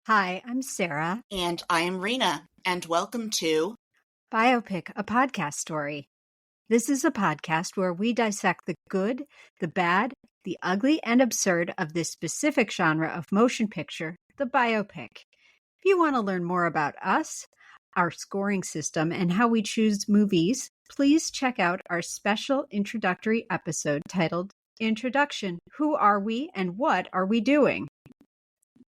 Hi, I'm Sara. And I am Rena, and welcome to Biopic, a podcast story. This is a podcast where we dissect the good, the bad, the ugly, and absurd of this specific genre of motion picture, the biopic. If you want to learn more about us, our scoring system, and how we choose movies, please check out our special introductory episode titled Introduction: Who Are We and What Are We Doing?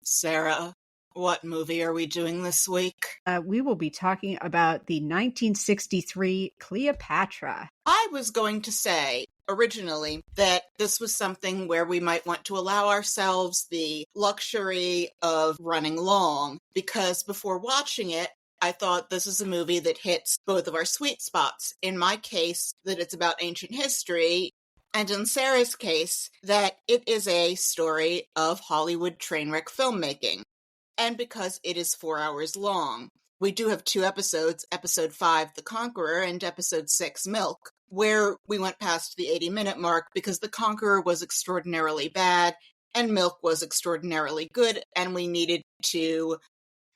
Sara. What movie are we doing this week? We will be talking about the 1963 Cleopatra. I was going to say originally that this was something where we might want to allow ourselves the luxury of running long, because before watching it, I thought this is a movie that hits both of our sweet spots. In my case, that it's about ancient history, and in Sarah's case, that it is a story of Hollywood train wreck filmmaking. And because it is 4 hours long. We do have 2 episodes, episode 5, The Conqueror, and episode 6, Milk, where we went past the 80-minute mark because The Conqueror was extraordinarily bad and Milk was extraordinarily good, and we needed to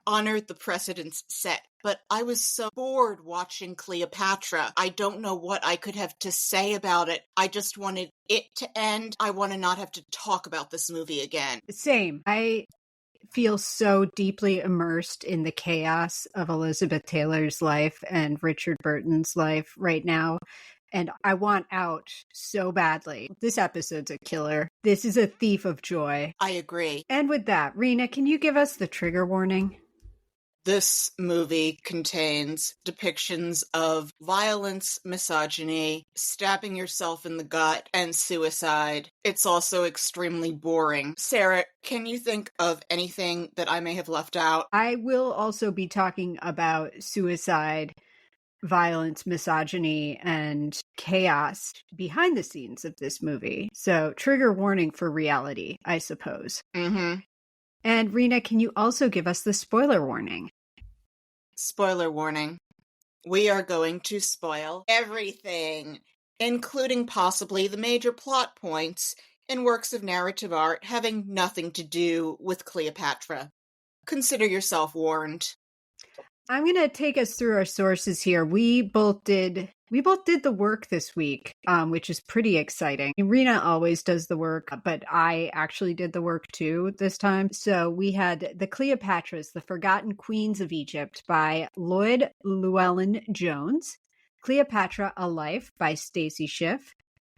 honor the precedents set. But I was so bored watching Cleopatra. I don't know what I could have to say about it. I just wanted it to end. I want to not have to talk about this movie again. Same. I feel so deeply immersed in the chaos of Elizabeth Taylor's life and Richard Burton's life right now. And I want out so badly. This episode's a killer. This is a thief of joy. I agree. And with that, Rena, can you give us the trigger warning? This movie contains depictions of violence, misogyny, stabbing yourself in the gut, and suicide. It's also extremely boring. Sara, can you think of anything that I may have left out? I will also be talking about suicide, violence, misogyny, and chaos behind the scenes of this movie. So trigger warning for reality, I suppose. Mm-hmm. And Rena, can you also give us the spoiler warning? Spoiler warning. We are going to spoil everything, including possibly the major plot points in works of narrative art having nothing to do with Cleopatra. Consider yourself warned. I'm going to take us through our sources here. We both did the work this week, which is pretty exciting. Rena always does the work, but I actually did the work too this time. So we had The Cleopatras, The Forgotten Queens of Egypt by Lloyd Llewellyn Jones, Cleopatra, A Life by Stacy Schiff,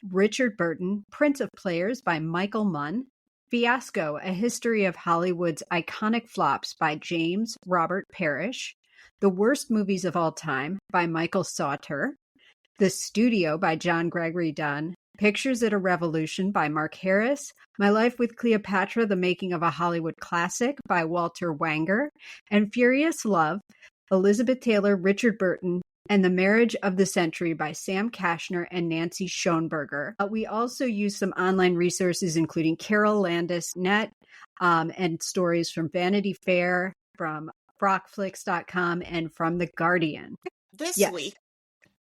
Richard Burton, Prince of Players by Michael Munn, Fiasco, A History of Hollywood's Iconic Flops by James Robert Parrish, The Worst Movies of All Time by Michael Sauter, The Studio by John Gregory Dunn, Pictures at a Revolution by Mark Harris, My Life with Cleopatra, The Making of a Hollywood Classic by Walter Wanger, and Furious Love, Elizabeth Taylor, Richard Burton, and The Marriage of the Century by Sam Kashner and Nancy Schoenberger. We also use some online resources, including Carol Landis Net, and stories from Vanity Fair, from Brockflix.com, and from The Guardian. This week,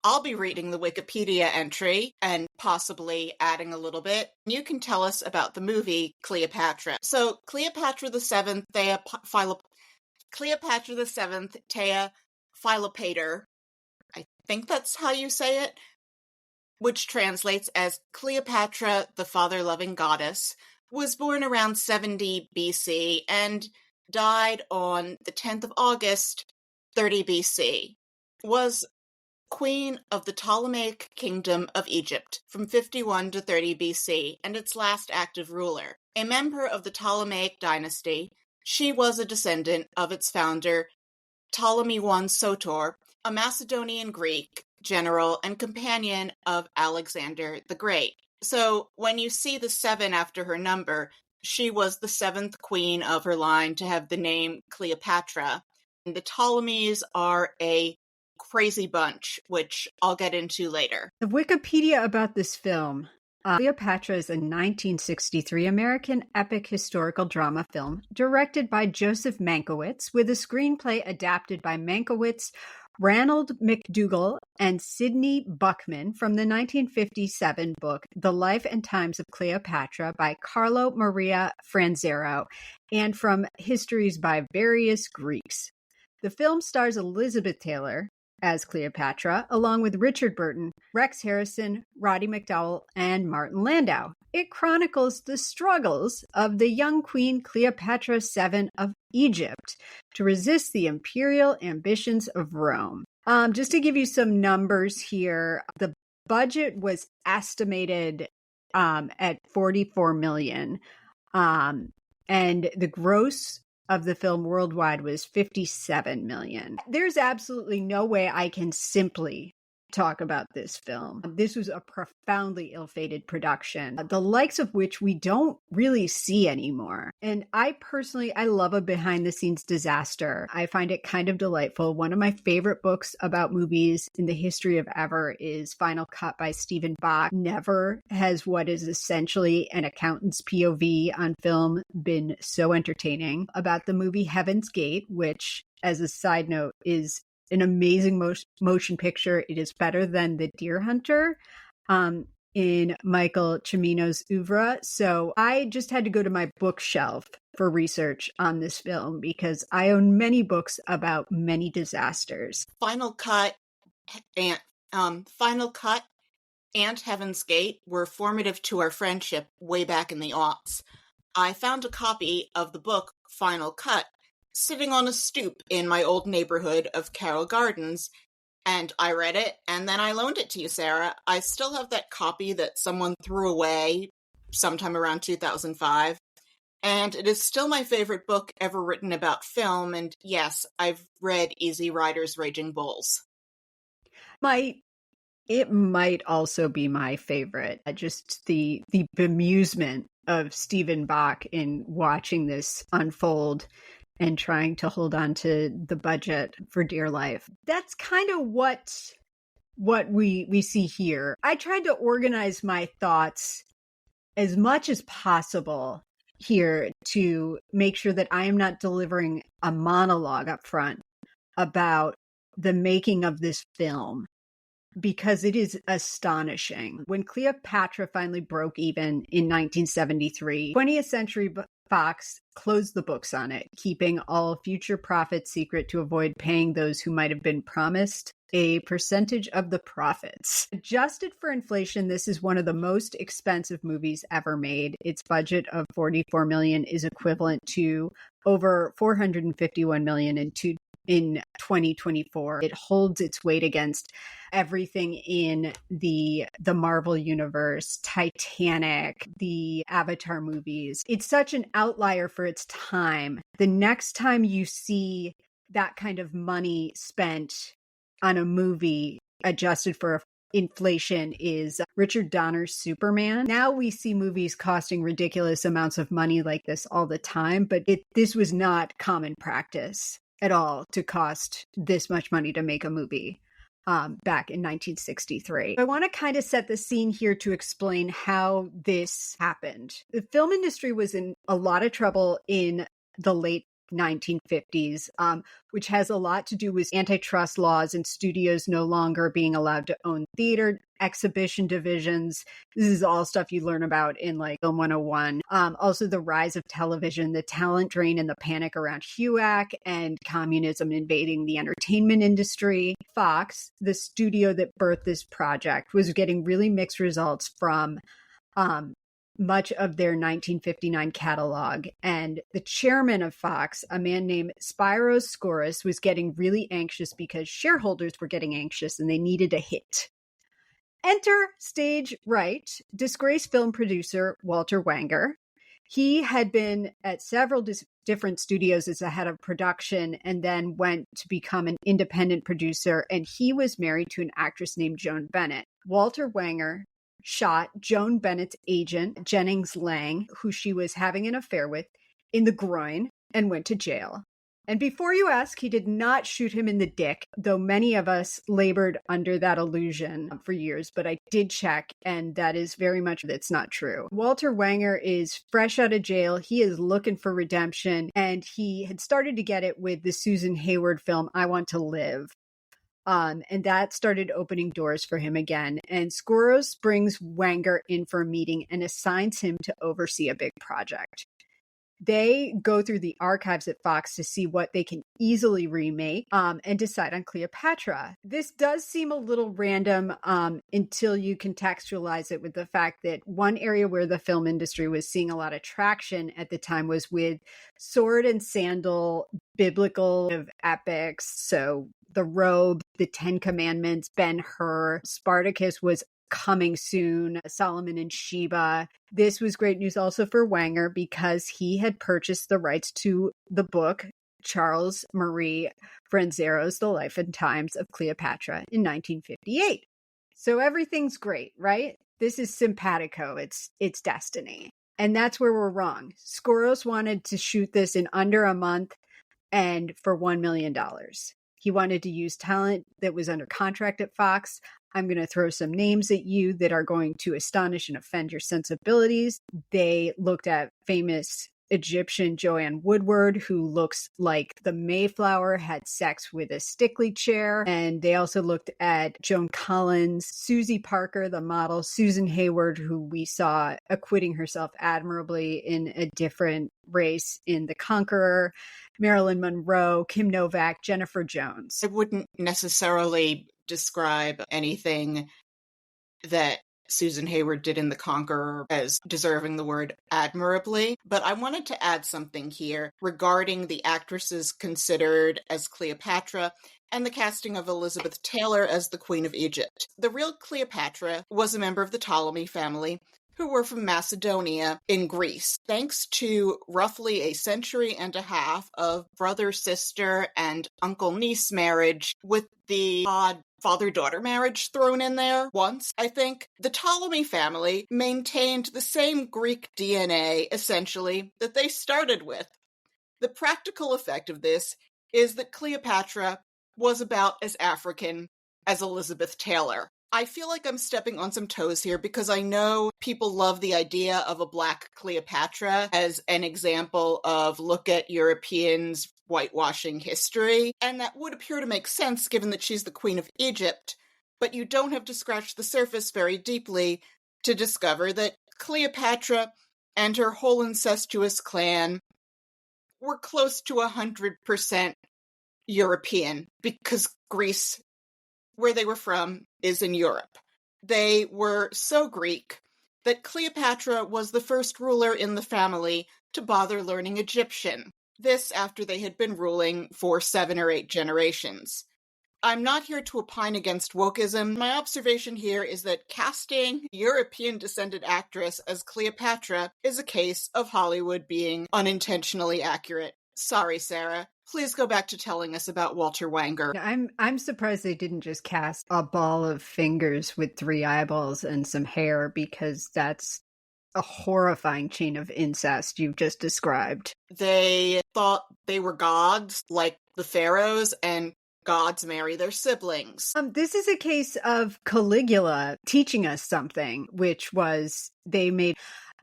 I'll be reading the Wikipedia entry and possibly adding a little bit. You can tell us about the movie Cleopatra. So, Cleopatra the Seventh, Cleopatra the Seventh, Thea Philopater, I think that's how you say it, which translates as Cleopatra, the father-loving goddess, was born around 70 BC and died on the 10th of August, 30 BC, was queen of the Ptolemaic Kingdom of Egypt from 51 to 30 BC and its last active ruler. A member of the Ptolemaic dynasty, she was a descendant of its founder, Ptolemy I Soter, a Macedonian Greek general and companion of Alexander the Great. So when you see the 7 after her number, she was the 7th queen of her line to have the name Cleopatra. And the Ptolemies are a crazy bunch, which I'll get into later. The Wikipedia about this film. Cleopatra is a 1963 American epic historical drama film directed by Joseph Mankiewicz with a screenplay adapted by Mankiewicz, Ranald McDougall and Sidney Buckman from the 1957 book The Life and Times of Cleopatra by Carlo Maria Franzero, and from Histories by Various Greeks. The film stars Elizabeth Taylor as Cleopatra, along with Richard Burton, Rex Harrison, Roddy McDowall, and Martin Landau. It chronicles the struggles of the young Queen Cleopatra VII of Egypt to resist the imperial ambitions of Rome. Just to give you some numbers here, the budget was estimated at $44 million, and the gross of the film worldwide was $57 million. There's absolutely no way I can simply talk about this film. This was a profoundly ill-fated production, the likes of which we don't really see anymore. And I love a behind-the-scenes disaster. I find it kind of delightful. One of my favorite books about movies in the history of ever is Final Cut by Stephen Bach. Never has what is essentially an accountant's POV on film been so entertaining. About the movie Heaven's Gate, which, as a side note, is an amazing motion picture. It is better than The Deer Hunter in Michael Cimino's oeuvre. So I just had to go to my bookshelf for research on this film because I own many books about many disasters. Final Cut and Heaven's Gate were formative to our friendship way back in the aughts. I found a copy of the book Final Cut sitting on a stoop in my old neighborhood of Carroll Gardens, and I read it, and then I loaned it to you, Sarah. I still have that copy that someone threw away sometime around 2005, and it is still my favorite book ever written about film, and yes, I've read Easy Rider's Raging Bulls. It might also be my favorite. Just the bemusement of Stephen Bach in watching this unfold and trying to hold on to the budget for dear life. That's kind of what we see here. I tried to organize my thoughts as much as possible here to make sure that I am not delivering a monologue up front about the making of this film, because it is astonishing. When Cleopatra finally broke even in 1973, 20th Century Fox closed the books on it, keeping all future profits secret to avoid paying those who might have been promised a percentage of the profits. Adjusted for inflation, this is one of the most expensive movies ever made. Its budget of $44 million is equivalent to over $451 million in 2024. It holds its weight against everything in the Marvel universe, Titanic, the Avatar movies. It's such an outlier for its time. The next time you see that kind of money spent on a movie adjusted for inflation is Richard Donner's Superman. Now we see movies costing ridiculous amounts of money like this all the time, but this was not common practice at all to cost this much money to make a movie back in 1963. I want to kind of set the scene here to explain how this happened. The film industry was in a lot of trouble in the late 1950s, which has a lot to do with antitrust laws and studios no longer being allowed to own theater exhibition divisions. This is all stuff you learn about in like Film 101. Also the rise of television, the talent drain and the panic around HUAC, and communism invading the entertainment industry. Fox, the studio that birthed this project, was getting really mixed results from much of their 1959 catalog. And the chairman of Fox, a man named Spiros Skouras, was getting really anxious because shareholders were getting anxious and they needed a hit. Enter stage right, disgraced film producer Walter Wanger. He had been at several different studios as a head of production and then went to become an independent producer. And he was married to an actress named Joan Bennett. Walter Wanger shot Joan Bennett's agent, Jennings Lang, who she was having an affair with, in the groin and went to jail. And before you ask, he did not shoot him in the dick, though many of us labored under that illusion for years, but I did check, and that is very much, that's not true. Walter Wanger is fresh out of jail. He is looking for redemption, and he had started to get it with the Susan Hayward film, I Want to Live. And that started opening doors for him again. And Skouros brings Wenger in for a meeting and assigns him to oversee a big project. They go through the archives at Fox to see what they can easily remake and decide on Cleopatra. This does seem a little random until you contextualize it with the fact that one area where the film industry was seeing a lot of traction at the time was with sword and sandal biblical epics. So the Robe, the Ten Commandments, Ben-Hur, Spartacus was coming soon, Solomon and Sheba. This was great news also for Wenger because he had purchased the rights to the book Charles Marie Franzero's The Life and Times of Cleopatra in 1958. So everything's great, right? This is simpatico. It's destiny. And that's where we're wrong. Skouros wanted to shoot this in under a month and for $1 million. He wanted to use talent that was under contract at Fox. I'm going to throw some names at you that are going to astonish and offend your sensibilities. They looked at famous Egyptian Joanne Woodward, who looks like the Mayflower had sex with a Stickley chair. And they also looked at Joan Collins, Susie Parker, the model, Susan Hayward, who we saw acquitting herself admirably in a different race in The Conqueror, Marilyn Monroe, Kim Novak, Jennifer Jones. I wouldn't necessarily describe anything that Susan Hayward did in The Conqueror as deserving the word admirably, but I wanted to add something here regarding the actresses considered as Cleopatra and the casting of Elizabeth Taylor as the Queen of Egypt. The real Cleopatra was a member of the Ptolemy family, who were from Macedonia in Greece. Thanks to roughly a century and a half of brother-sister and uncle-niece marriage with the odd father-daughter marriage thrown in there once, I think, the Ptolemy family maintained the same Greek DNA, essentially, that they started with. The practical effect of this is that Cleopatra was about as African as Elizabeth Taylor. I feel like I'm stepping on some toes here because I know people love the idea of a Black Cleopatra as an example of look at Europeans whitewashing history, and that would appear to make sense given that she's the Queen of Egypt, but you don't have to scratch the surface very deeply to discover that Cleopatra and her whole incestuous clan were close to 100% European because Greece, where they were from, is in Europe. They were so Greek that Cleopatra was the first ruler in the family to bother learning Egyptian. This after they had been ruling for 7 or 8 generations. I'm not here to opine against wokeism. My observation here is that casting a European-descended actress as Cleopatra is a case of Hollywood being unintentionally accurate. Sorry, Sarah. Please go back to telling us about Walter Wanger. I'm surprised they didn't just cast a ball of fingers with 3 eyeballs and some hair, because that's a horrifying chain of incest you've just described. They thought they were gods, like the pharaohs, and gods marry their siblings. This is a case of Caligula teaching us something, which was they made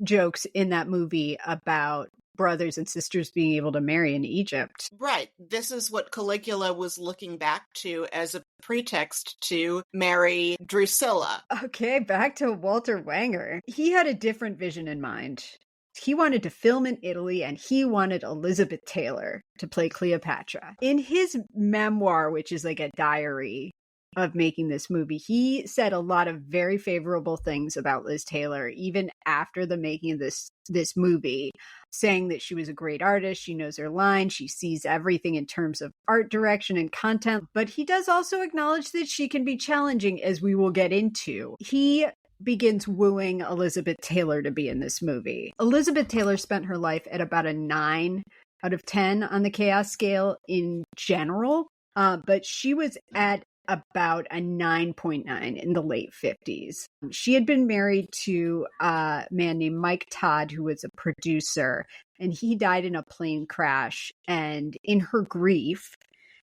jokes in that movie about brothers and sisters being able to marry in Egypt. Right. This is what Caligula was looking back to as a pretext to marry Drusilla. Okay, back to Walter Wanger. He had a different vision in mind. He wanted to film in Italy, and he wanted Elizabeth Taylor to play Cleopatra. In his memoir, which is like a diary of making this movie, he said a lot of very favorable things about Liz Taylor, even after the making of this movie, saying that she was a great artist, she knows her line, she sees everything in terms of art direction and content. But he does also acknowledge that she can be challenging, as we will get into. He begins wooing Elizabeth Taylor to be in this movie. Elizabeth Taylor spent her life at about a 9 out of 10 on the chaos scale in general, but she was at about a 9.9 in the late 50s. She had been married to a man named Mike Todd, who was a producer, and he died in a plane crash. And in her grief,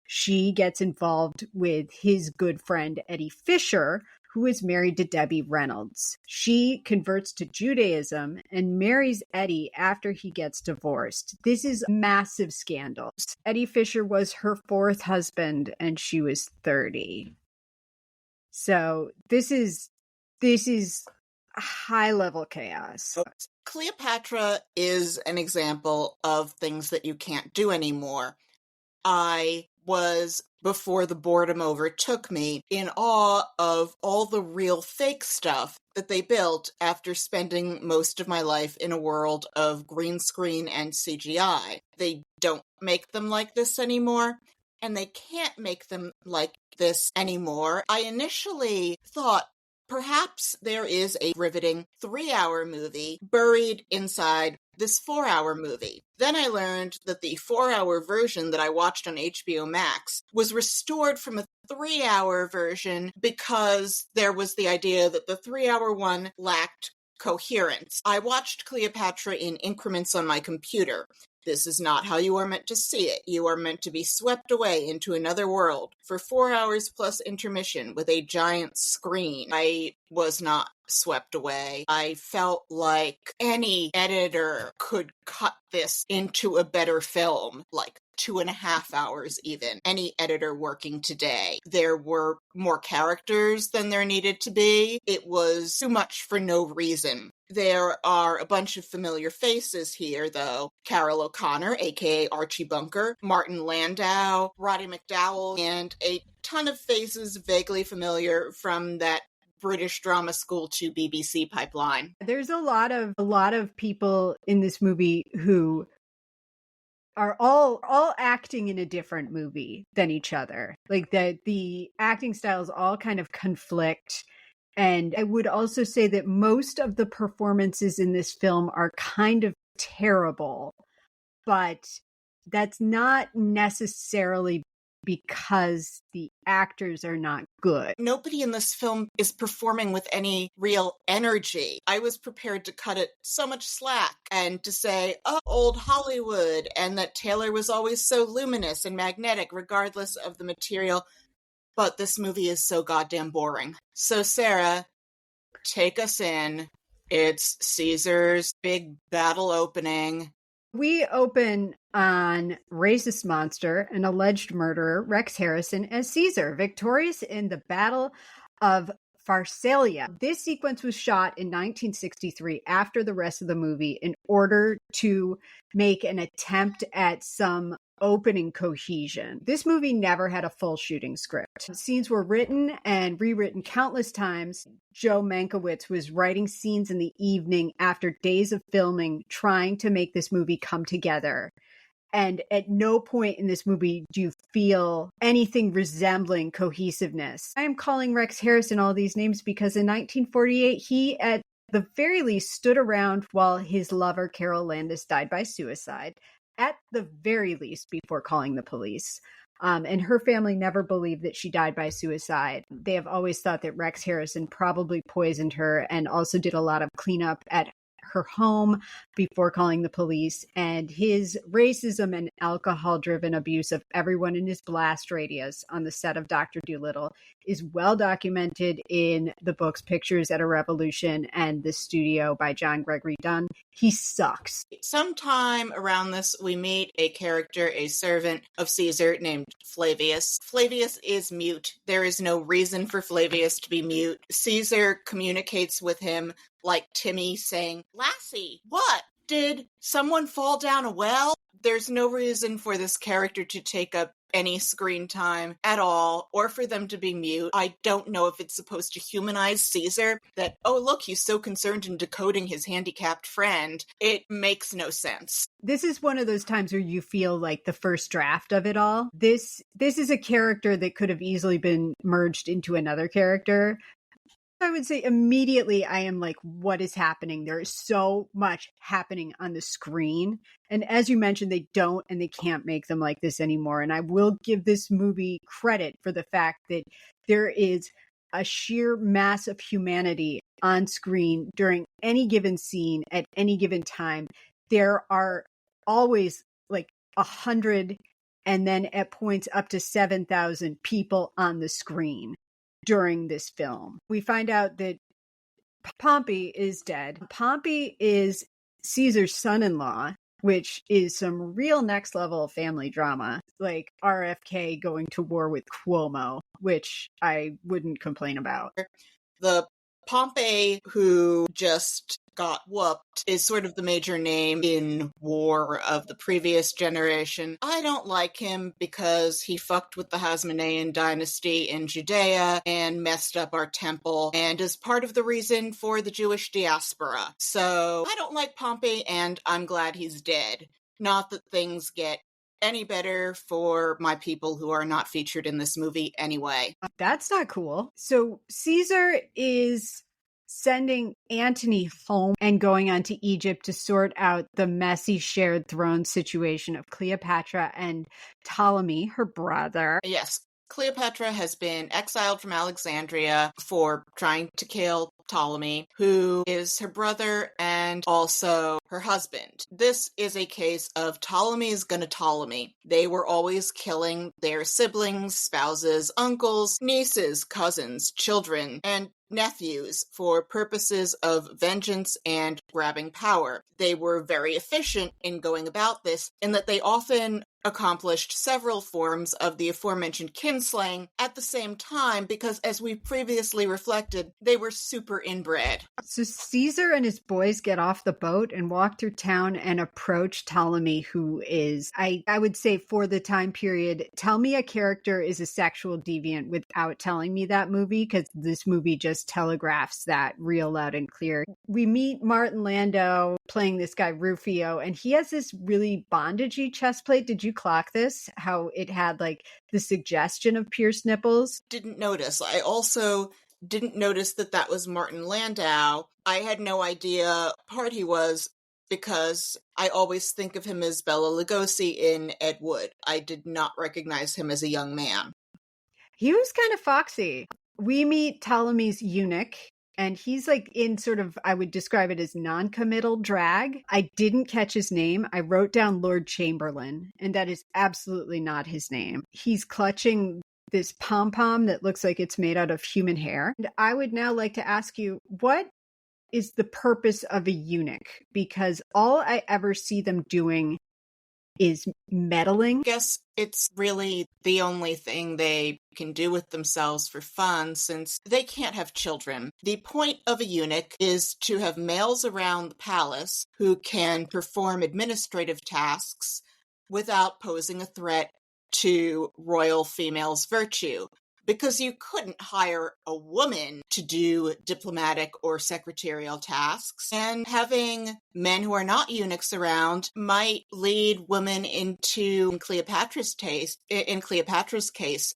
she gets involved with his good friend, Eddie Fisher, who is married to Debbie Reynolds. She converts to Judaism and marries Eddie after he gets divorced. This is a massive scandal. Eddie Fisher was her fourth husband and she was 30. So this is high level chaos. Cleopatra is an example of things that you can't do anymore. I was, before the boredom overtook me, in awe of all the real fake stuff that they built after spending most of my life in a world of green screen and CGI. They don't make them like this anymore, and they can't make them like this anymore. I initially thought perhaps there is a riveting 3-hour movie buried inside this 4-hour movie. Then I learned that the 4-hour version that I watched on HBO Max was restored from a 3-hour version because there was the idea that the 3-hour one lacked coherence. I watched Cleopatra in increments on my computer. This is not how you are meant to see it. You are meant to be swept away into another world for 4 hours plus intermission with a giant screen. I was not swept away. I felt like any editor could cut this into a better film, like 2.5 hours even. Any editor working today. There were more characters than there needed to be. It was too much for no reason. There are a bunch of familiar faces here, though. Carol O'Connor, aka Archie Bunker, Martin Landau, Roddy McDowall, and a ton of faces vaguely familiar from that British drama school to BBC pipeline. There's a lot of people in this movie who are all acting in a different movie than each other. Like the acting styles all kind of conflict. And I would also say that most of the performances in this film are kind of terrible, but that's not necessarily because the actors are not good. Nobody in this film is performing with any real energy. I was prepared to cut it so much slack and to say, oh, old Hollywood, and that Taylor was always so luminous and magnetic regardless of the material. But this movie is so goddamn boring. So Sarah, take us in. It's Caesar's big battle opening. We open on racist monster and alleged murderer Rex Harrison as Caesar, victorious in the Battle of Pharsalia. This sequence was shot in 1963 after the rest of the movie in order to make an attempt at some opening cohesion. This movie never had a full shooting script. Scenes were written and rewritten countless times. Joe Mankiewicz was writing scenes in the evening after days of filming, trying to make this movie come together. And at no point in this movie do you feel anything resembling cohesiveness. I am calling Rex Harrison all these names because in 1948, he at the very least stood around while his lover Carol Landis died by suicide, at the very least before calling the police. And her family never believed that she died by suicide. They have always thought that Rex Harrison probably poisoned her and also did a lot of cleanup at her home before calling the police. And his racism and alcohol-driven abuse of everyone in his blast radius on the set of Dr. Dolittle is well documented in the books Pictures at a Revolution and The Studio by John Gregory Dunn. He sucks. Sometime around this, we meet a character, a servant of Caesar named Flavius. Flavius is mute. There is no reason for Flavius to be mute. Caesar communicates with him like Timmy saying, "Lassie, what? Did someone fall down a well?" There's no reason for this character to take up any screen time at all, or for them to be mute. I don't know if it's supposed to humanize Caesar, that, oh, look, he's so concerned in decoding his handicapped friend. It makes no sense. This is one of those times where you feel like the first draft of it all. This is a character that could have easily been merged into another character. I would say immediately I am like, what is happening? There is so much happening on the screen. And as you mentioned, they don't and they can't make them like this anymore. And I will give this movie credit for the fact that there is a sheer mass of humanity on screen during any given scene at any given time. There are always like 100 and then at points up to 7,000 people on the screen. during this film. We find out that Pompey is dead. Pompey is Caesar's son-in-law, which is some real next level family drama, like RFK going to war with Cuomo, which I wouldn't complain about. The Pompey who just got whooped is sort of the major name in war of the previous generation. I don't like him because he fucked with the Hasmonean dynasty in Judea and messed up our temple and is part of the reason for the Jewish diaspora. So I don't like Pompey and I'm glad he's dead. Not that things get any better for my people who are not featured in this movie anyway. That's not cool. So Caesar is sending Antony home and going on to Egypt to sort out the messy shared throne situation of Cleopatra and Ptolemy, her brother. Yes, Cleopatra has been exiled from Alexandria for trying to kill Ptolemy, who is her brother and also her husband. This is a case of Ptolemy is gonna Ptolemy. They were always killing their siblings, spouses, uncles, nieces, cousins, children, and nephews for purposes of vengeance and grabbing power. They were very efficient in going about this in that they often accomplished several forms of the aforementioned kinslaying at the same time because, as we previously reflected, they were super inbred. So Caesar and his boys get off the boat and walk through town and approach Ptolemy, who is, I would say for the time period, tell me a character is a sexual deviant without telling me that movie, because this movie just telegraphs that real loud and clear. We meet Martin Landau playing this guy Rufio, and he has this really bondagey chest plate. Did you clock this? How it had like the suggestion of pierced nipples? Didn't notice. I also didn't notice that that was Martin Landau. I had no idea part he was because I always think of him as Bela Lugosi in Ed Wood. I did not recognize him as a young man. He was kind of foxy. We meet Ptolemy's eunuch, and he's like in sort of, I would describe it as non-committal drag. I didn't catch his name. I wrote down Lord Chamberlain, and that is absolutely not his name. He's clutching this pom-pom that looks like it's made out of human hair. And I would now like to ask you, what is the purpose of a eunuch? Because all I ever see them doing is meddling. I guess it's really the only thing they can do with themselves for fun since they can't have children. The point of a eunuch is to have males around the palace who can perform administrative tasks without posing a threat to royal females' virtue. Because you couldn't hire a woman to do diplomatic or secretarial tasks, and having men who are not eunuchs around might lead women into, in Cleopatra's case,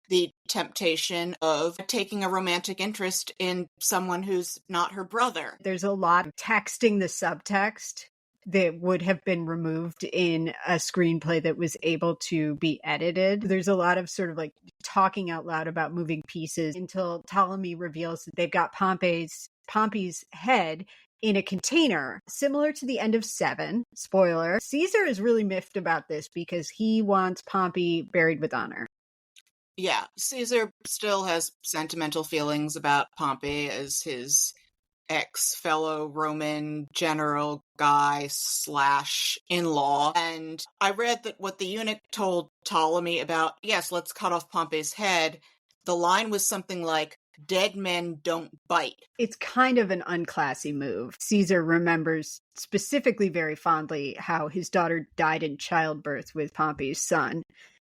the temptation of taking a romantic interest in someone who's not her brother. There's a lot of texting the subtext that would have been removed in a screenplay that was able to be edited. There's a lot of sort of like talking out loud about moving pieces until Ptolemy reveals that they've got Pompey's head in a container, similar to the end of 7. Spoiler. Caesar is really miffed about this because he wants Pompey buried with honor. Yeah, Caesar still has sentimental feelings about Pompey as his ex-fellow Roman general guy / in-law. And I read that what the eunuch told Ptolemy about, yes, let's cut off Pompey's head, the line was something like, dead men don't bite. It's kind of an unclassy move. Caesar remembers specifically very fondly how his daughter died in childbirth with Pompey's son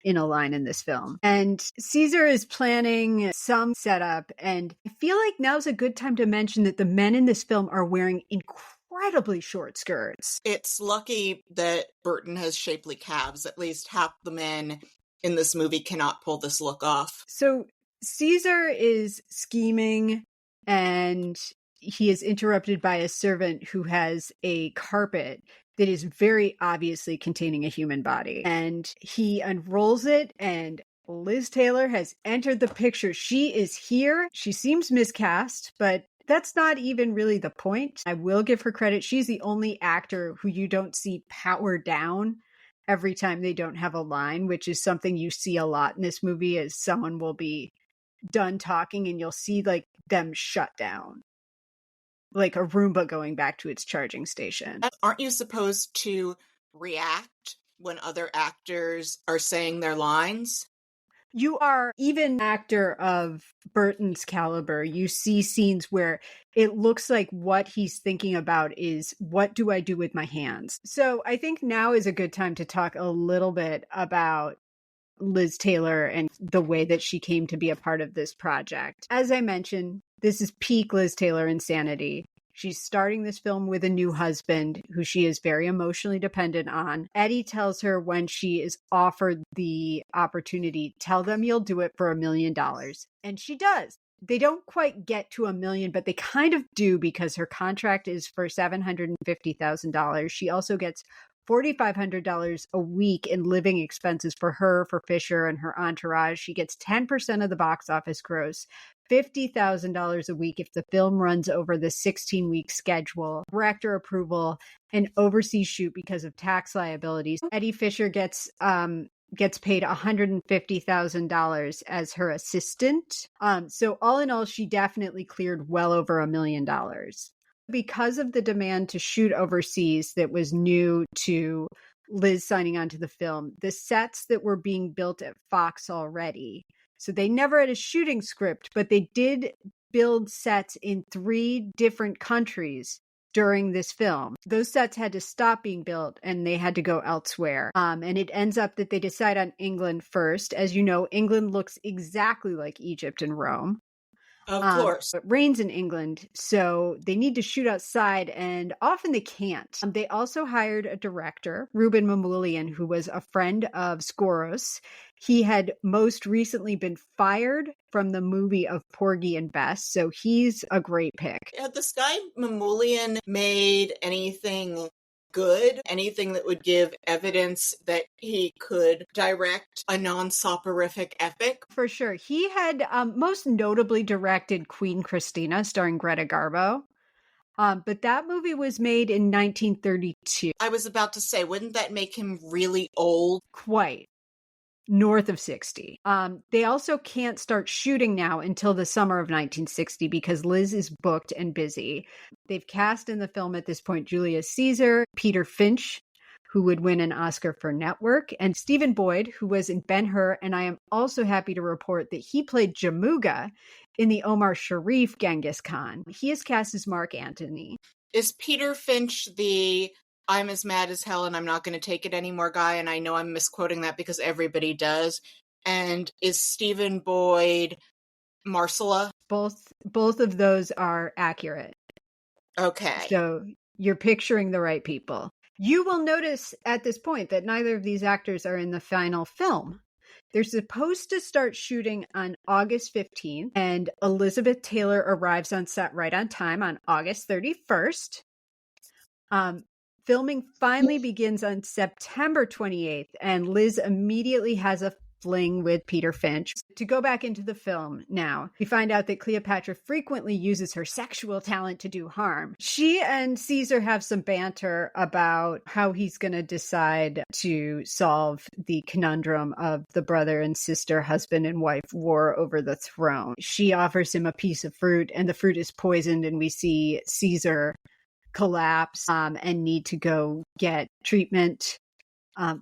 in a line in this film. And Caesar is planning some setup, and I feel like now's a good time to mention that the men in this film are wearing incredibly short skirts. It's lucky that Burton has shapely calves. At least half the men in this movie cannot pull this look off. So Caesar is scheming, and he is interrupted by a servant who has a carpet that is very obviously containing a human body. And he unrolls it, and Liz Taylor has entered the picture. She is here. She seems miscast, but that's not even really the point. I will give her credit. She's the only actor who you don't see power down every time they don't have a line, which is something you see a lot in this movie, as someone will be done talking and you'll see like them shut down, like a Roomba going back to its charging station. Aren't you supposed to react when other actors are saying their lines? You are, even actor of Burton's caliber, you see scenes where it looks like what he's thinking about is, what do I do with my hands? So I think now is a good time to talk a little bit about Liz Taylor and the way that she came to be a part of this project. As I mentioned, this is peak Liz Taylor insanity. She's starting this film with a new husband who she is very emotionally dependent on. Eddie tells her when she is offered the opportunity, tell them you'll do it for $1 million. And she does. They don't quite get to $1 million, but they kind of do because her contract is for $750,000. She also gets $4,500 a week in living expenses for her, for Fisher, and her entourage. She gets 10% of the box office gross, $50,000 a week if the film runs over the 16-week schedule, director approval, and overseas shoot because of tax liabilities. Eddie Fisher gets paid $150,000 as her assistant. So all in all, she definitely cleared well over $1 million. Because of the demand to shoot overseas that was new to Liz signing on to the film, the sets that were being built at Fox already, so they never had a shooting script, but they did build sets in 3 different countries during this film. Those sets had to stop being built and they had to go elsewhere. And it ends up that they decide on England first. As you know, England looks exactly like Egypt and Rome. Of course. It rains in England, so they need to shoot outside, and often they can't. They also hired a director, Ruben Mamoulian, who was a friend of Skoros. He had most recently been fired from the movie of Porgy and Bess, so he's a great pick. Had this guy Mamoulian made anything good? Anything that would give evidence that he could direct a non-soporific epic? For sure. He had most notably directed Queen Christina, starring Greta Garbo. But that movie was made in 1932. I was about to say, wouldn't that make him really old? Quite. North of 60. They also can't start shooting now until the summer of 1960 because Liz is booked and busy. They've cast in the film at this point Julius Caesar, Peter Finch, who would win an Oscar for Network, and Stephen Boyd, who was in Ben-Hur, and I am also happy to report that he played Jamuga in the Omar Sharif Genghis Khan. He is cast as Mark Antony. Is Peter Finch the I'm as mad as hell and I'm not going to take it anymore guy? And I know I'm misquoting that because everybody does. And is Stephen Boyd Marcella? Both of those are accurate. Okay. So you're picturing the right people. You will notice at this point that neither of these actors are in the final film. They're supposed to start shooting on August 15th, and Elizabeth Taylor arrives on set right on time on August 31st. Filming finally begins on September 28th, and Liz immediately has a fling with Peter Finch. To go back into the film now, we find out that Cleopatra frequently uses her sexual talent to do harm. She and Caesar have some banter about how he's going to decide to solve the conundrum of the brother and sister, husband and wife war over the throne. She offers him a piece of fruit, and the fruit is poisoned, and we see Caesar collapse and need to go get treatment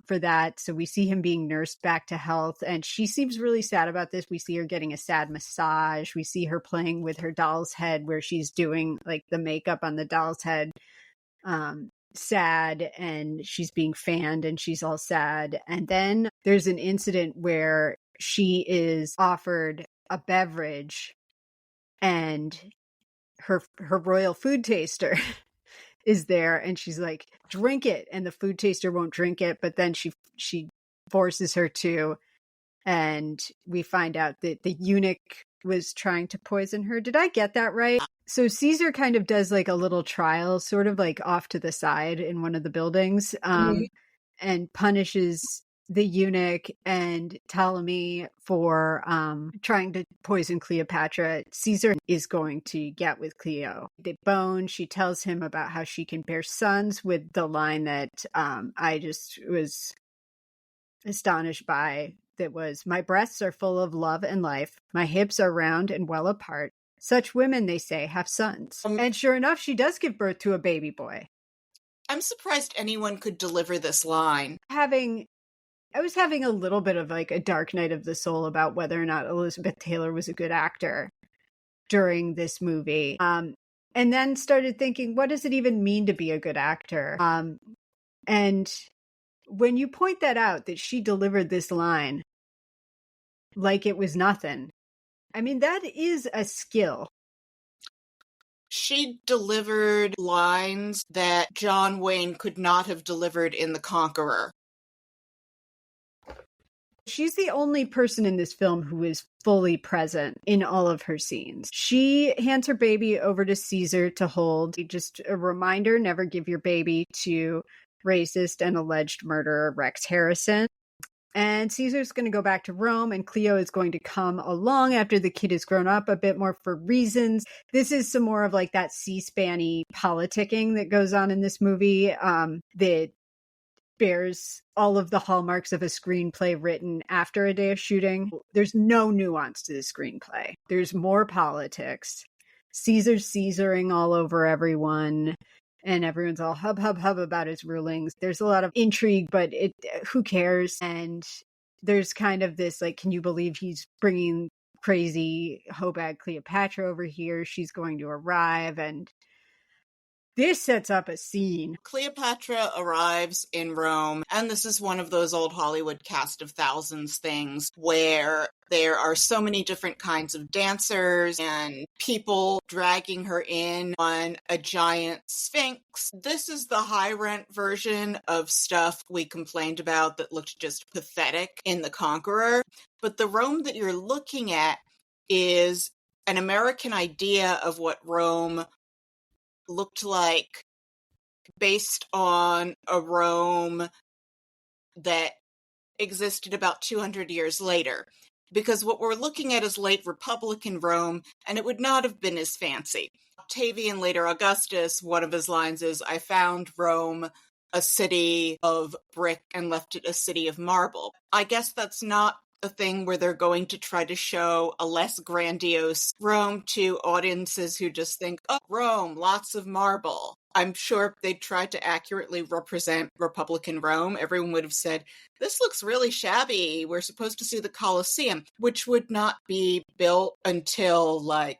for that. So we see him being nursed back to health, and she seems really sad about this. We see her getting a sad massage. We see her playing with her doll's head where she's doing like the makeup on the doll's head, sad, and she's being fanned and she's all sad. And then there's an incident where she is offered a beverage and her royal food taster is there, and she's like, drink it, and the food taster won't drink it, but then she forces her to, and we find out that the eunuch was trying to poison her. Did I get that right? So Caesar kind of does like a little trial, sort of like off to the side in one of the buildings, and punishes the eunuch and Ptolemy for trying to poison Cleopatra. Caesar is going to get with Cleo. They bone. She tells him about how she can bear sons, with the line that I just was astonished by, that was, "My breasts are full of love and life. My hips are round and well apart. Such women, they say, have sons." And sure enough, she does give birth to a baby boy. I'm surprised anyone could deliver this line. I was having a little bit of like a dark night of the soul about whether or not Elizabeth Taylor was a good actor during this movie. And then started thinking, what does it even mean to be a good actor? And when you point that out, that she delivered this line like it was nothing, I mean, that is a skill. She delivered lines that John Wayne could not have delivered in The Conqueror. She's the only person in this film who is fully present in all of her scenes. She hands her baby over to Caesar to hold. Just a reminder, never give your baby to racist and alleged murderer Rex Harrison. And Caesar's going to go back to Rome, and Cleo is going to come along after the kid has grown up a bit more for reasons. This is some more of like that C-SPAN-y politicking that goes on in this movie that bears all of the hallmarks of a screenplay written after a day of shooting. There's no nuance to the screenplay. There's more politics. Caesar's Caesaring all over everyone, and everyone's all hub about his rulings. There's a lot of intrigue, but who cares? And there's kind of this like, can you believe he's bringing crazy Hobag Cleopatra over here? She's going to arrive, and this sets up a scene. Cleopatra arrives in Rome, and this is one of those old Hollywood cast of thousands things where there are so many different kinds of dancers and people dragging her in on a giant Sphinx. This is the high-rent version of stuff we complained about that looked just pathetic in The Conqueror. But the Rome that you're looking at is an American idea of what Rome looked like based on a Rome that existed about 200 years later. Because what we're looking at is late Republican Rome, and it would not have been as fancy. Octavian, later Augustus, one of his lines is, "I found Rome a city of brick and left it a city of marble." I guess that's not a thing where they're going to try to show a less grandiose Rome to audiences who just think, oh, Rome, lots of marble. I'm sure if they tried to accurately represent Republican Rome, everyone would have said, this looks really shabby. We're supposed to see the Colosseum, which would not be built until, like,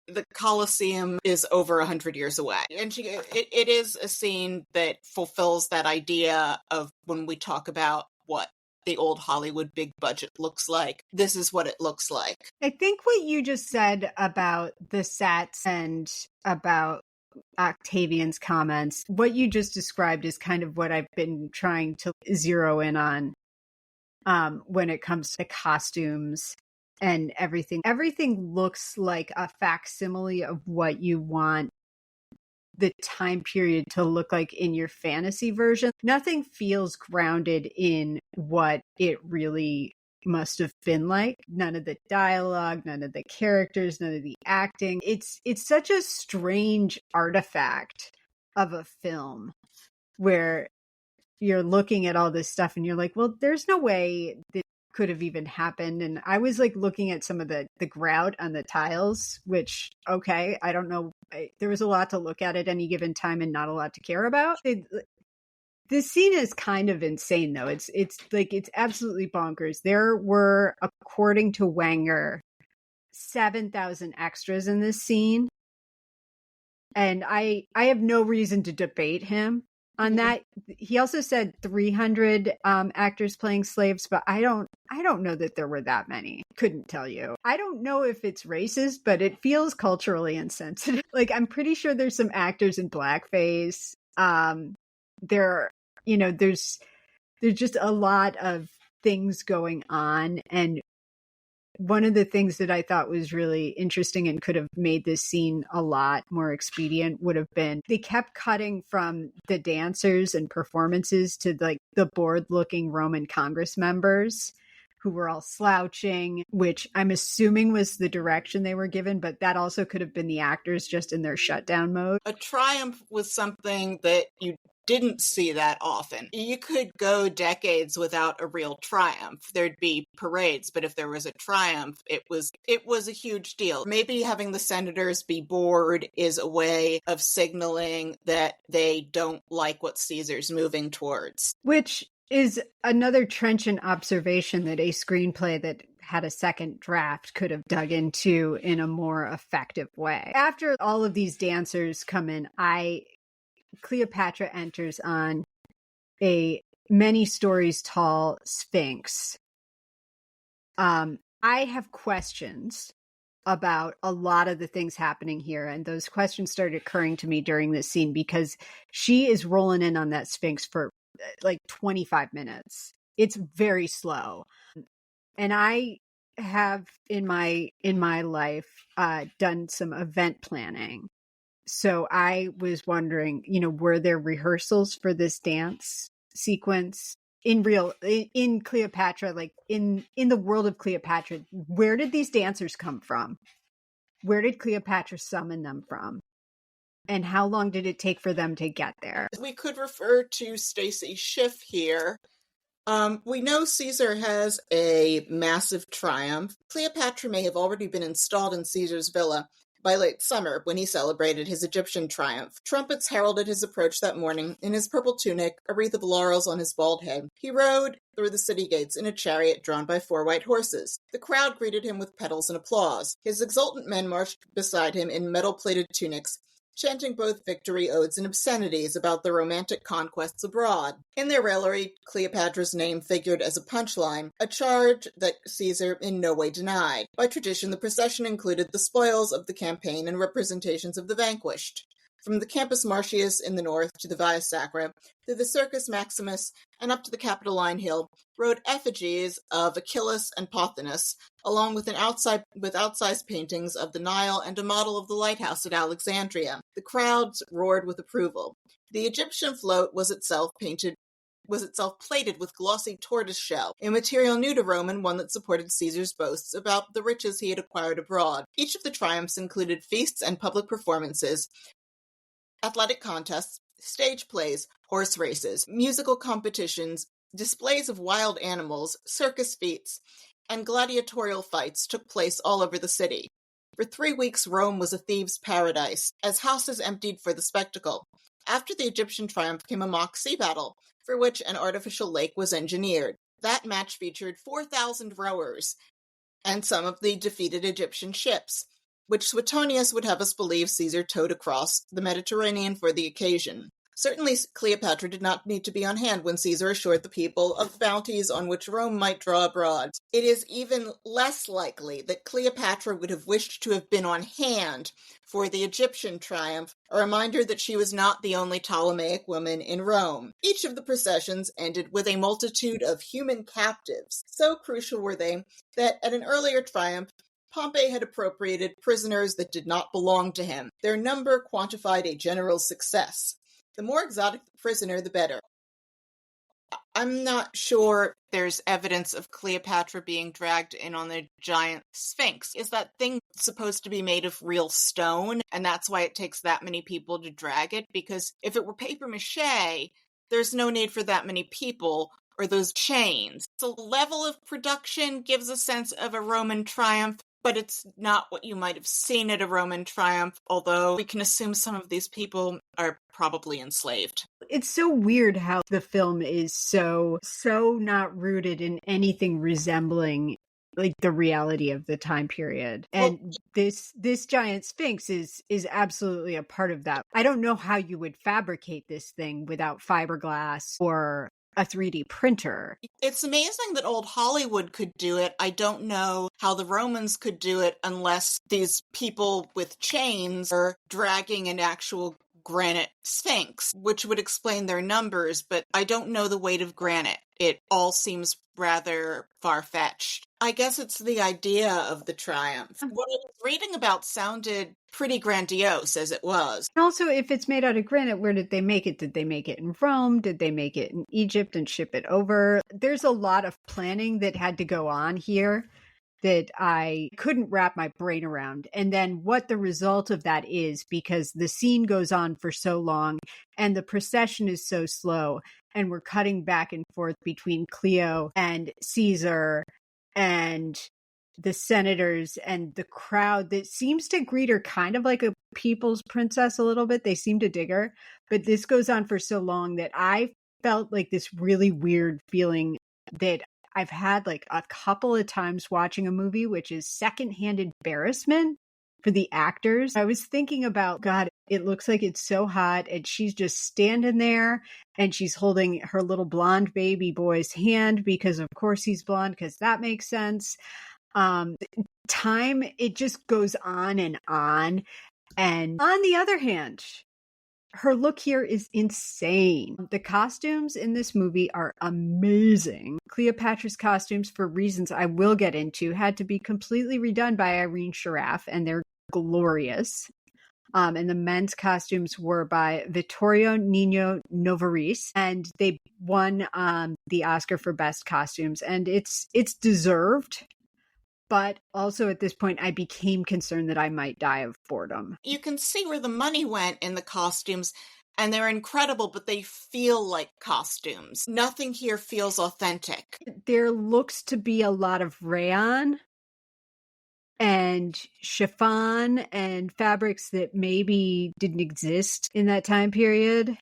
the Colosseum is over 100 years away. And it is a scene that fulfills that idea of when we talk about what the old Hollywood big budget looks like. This is what it looks like. I think what you just said about the sets and about Octavian's comments, what you just described is kind of what I've been trying to zero in on when it comes to costumes and everything. Everything looks like a facsimile of what you want the time period to look like in your fantasy version. Nothing feels grounded in what it really must have been like. None of the dialogue, none of the characters, none of the acting. It's such a strange artifact of a film where you're looking at all this stuff and you're like, well, there's no way that could have even happened. And I was like looking at some of the grout on the tiles, which, okay, I don't know. There was a lot to look at any given time and not a lot to care about. This scene is kind of insane, though. It's like, it's absolutely bonkers. There were, according to Wenger, 7,000 extras in this scene. And I have no reason to debate him on that. He also said 300 actors playing slaves, but I don't know that there were that many. Couldn't tell you. I don't know if it's racist, but it feels culturally insensitive. Like, I'm pretty sure there's some actors in blackface. There's just a lot of things going on. And one of the things that I thought was really interesting and could have made this scene a lot more expedient would have been, they kept cutting from the dancers and performances to like the bored looking Roman Congress members who were all slouching, which I'm assuming was the direction they were given, but that also could have been the actors just in their shutdown mode. A triumph was something that you didn't see that often. You could go decades without a real triumph. There'd be parades, but if there was a triumph, it was a huge deal. Maybe having the senators be bored is a way of signaling that they don't like what Caesar's moving towards. Which is another trenchant observation that a screenplay that had a second draft could have dug into in a more effective way. After all of these dancers come in, Cleopatra enters on a many stories tall Sphinx. I have questions about a lot of the things happening here, and those questions started occurring to me during this scene because she is rolling in on that Sphinx for like 25 minutes. It's very slow. And I have in my life done some event planning. So I was wondering, were there rehearsals for this dance sequence in Cleopatra, like in the world of Cleopatra? Where did these dancers come from? Where did Cleopatra summon them from? And how long did it take for them to get there? We could refer to Stacy Schiff here. We know Caesar has a massive triumph. Cleopatra may have already been installed in Caesar's villa by late summer when he celebrated his Egyptian triumph. Trumpets heralded his approach that morning. In his purple tunic, a wreath of laurels on his bald head, he rode through the city gates in a chariot drawn by 4 white horses. The crowd greeted him with petals and applause. His exultant men marched beside him in metal-plated tunics, chanting both victory odes and obscenities about the romantic conquests abroad. In their raillery, Cleopatra's name figured as a punchline, a charge that Caesar in no way denied. By tradition, the procession included the spoils of the campaign and representations of the vanquished. From the Campus Martius in the north to the Via Sacra, through the Circus Maximus, and up to the Capitoline Hill, rode effigies of Achilles and Pothinus, along with outsized paintings of the Nile and a model of the lighthouse at Alexandria. The crowds roared with approval. The Egyptian float was itself plated with glossy tortoiseshell, a material new to Rome and one that supported Caesar's boasts about the riches he had acquired abroad. Each of the triumphs included feasts and public performances, athletic contests, stage plays, horse races, musical competitions, displays of wild animals, circus feats, and gladiatorial fights took place all over the city. For 3 weeks, Rome was a thieves' paradise, as houses emptied for the spectacle. After the Egyptian triumph came a mock sea battle, for which an artificial lake was engineered. That match featured 4,000 rowers and some of the defeated Egyptian ships, which Suetonius would have us believe Caesar towed across the Mediterranean for the occasion. Certainly Cleopatra did not need to be on hand when Caesar assured the people of bounties on which Rome might draw abroad. It is even less likely that Cleopatra would have wished to have been on hand for the Egyptian triumph, a reminder that she was not the only Ptolemaic woman in Rome. Each of the processions ended with a multitude of human captives. So crucial were they that at an earlier triumph, Pompey had appropriated prisoners that did not belong to him. Their number quantified a general success. The more exotic the prisoner, the better. I'm not sure there's evidence of Cleopatra being dragged in on the giant Sphinx. Is that thing supposed to be made of real stone, and that's why it takes that many people to drag it? Because if it were papier-mâché, there's no need for that many people or those chains. So the level of production gives a sense of a Roman triumph, but it's not what you might have seen at a Roman triumph, although we can assume some of these people are probably enslaved. It's so weird how the film is so not rooted in anything resembling like the reality of the time period. And this giant Sphinx is absolutely a part of that. I don't know how you would fabricate this thing without fiberglass or a 3D printer. It's amazing that old Hollywood could do it. I don't know how the Romans could do it unless these people with chains are dragging an actual granite sphinx, which would explain their numbers, but I don't know the weight of granite. It all seems rather far-fetched. I guess it's the idea of the triumph. What I was reading about sounded pretty grandiose as it was. And also, if it's made out of granite, where did they make it? Did they make it in Rome? Did they make it in Egypt and ship it over? There's a lot of planning that had to go on here. that I couldn't wrap my brain around. And then what the result of that is, because the scene goes on for so long and the procession is so slow, and we're cutting back and forth between Cleo and Caesar and the senators and the crowd that seems to greet her kind of like a people's princess a little bit. They seem to dig her. But this goes on for so long that I felt like this really weird feeling that I've had like a couple of times watching a movie, which is secondhand embarrassment for the actors. I was thinking about, God, it looks like it's so hot, and she's just standing there and she's holding her little blonde baby boy's hand because of course he's blonde, because that makes sense. Time, it just goes on. And on the other hand, her look here is insane. The costumes in this movie are amazing. Cleopatra's costumes, for reasons I will get into, had to be completely redone by Irene Sharaf, and they're glorious. And the men's costumes were by Vittorio Nino Novarese, and they won the Oscar for Best Costumes, and it's deserved. But also at this point, I became concerned that I might die of boredom. You can see where the money went in the costumes, and they're incredible, but they feel like costumes. Nothing here feels authentic. There looks to be a lot of rayon and chiffon and fabrics that maybe didn't exist in that time period.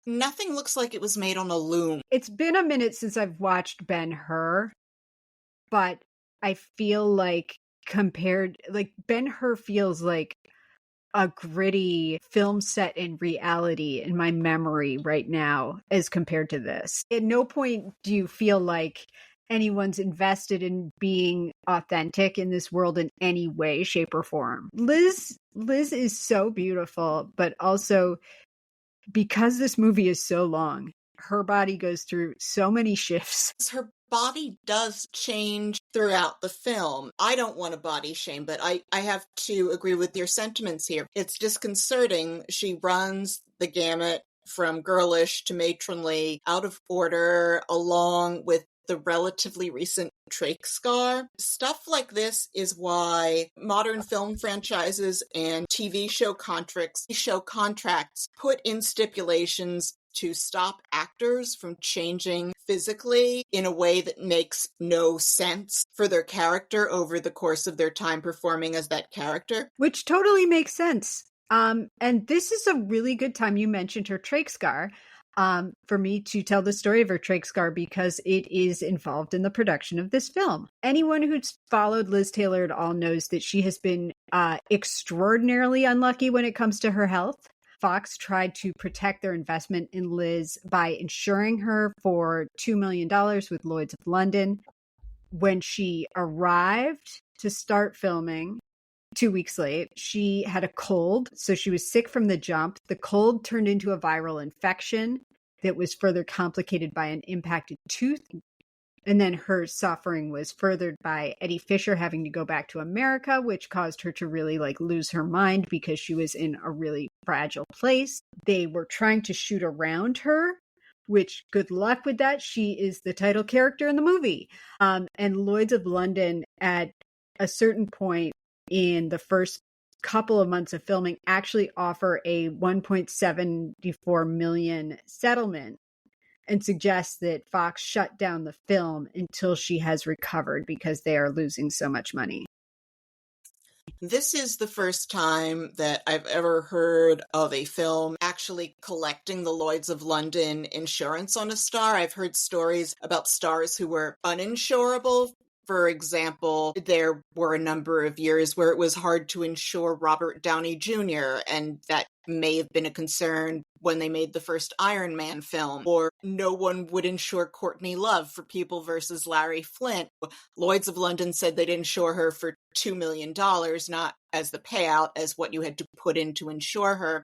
Nothing looks like it was made on a loom. It's been a minute since I've watched Ben-Hur, but I feel like Ben-Hur feels like a gritty film set in reality in my memory right now as compared to this. At no point do you feel like anyone's invested in being authentic in this world in any way, shape, or form. Liz is so beautiful, but also because this movie is so long, her body goes through so many shifts. Her body does change throughout the film. I don't want to body shame, but I have to agree with your sentiments here. It's disconcerting. She runs the gamut from girlish to matronly, out of order, along with the relatively recent trach scar. Stuff like this is why modern film franchises and TV show contracts put in stipulations to stop actors from changing physically in a way that makes no sense for their character over the course of their time performing as that character. Which totally makes sense. And this is a really good time you mentioned her trach scar for me to tell the story of her trach scar, because it is involved in the production of this film. Anyone who's followed Liz Taylor at all knows that she has been extraordinarily unlucky when it comes to her health. Fox tried to protect their investment in Liz by insuring her for $2 million with Lloyd's of London. When she arrived to start filming, 2 weeks late, she had a cold, so she was sick from the jump. The cold turned into a viral infection that was further complicated by an impacted tooth. And then her suffering was furthered by Eddie Fisher having to go back to America, which caused her to really lose her mind because she was in a really fragile place. They were trying to shoot around her, which good luck with that. She is the title character in the movie. And Lloyd's of London, at a certain point in the first couple of months of filming, actually offer a $1.74 million settlement and suggests that Fox shut down the film until she has recovered because they are losing so much money. This is the first time that I've ever heard of a film actually collecting the Lloyd's of London insurance on a star. I've heard stories about stars who were uninsurable. For example, there were a number of years where it was hard to insure Robert Downey Jr., and that may have been a concern when they made the first Iron Man film. Or no one would insure Courtney Love for People versus Larry Flint. Lloyd's of London said they'd insure her for $2 million, not as the payout, as what you had to put in to insure her.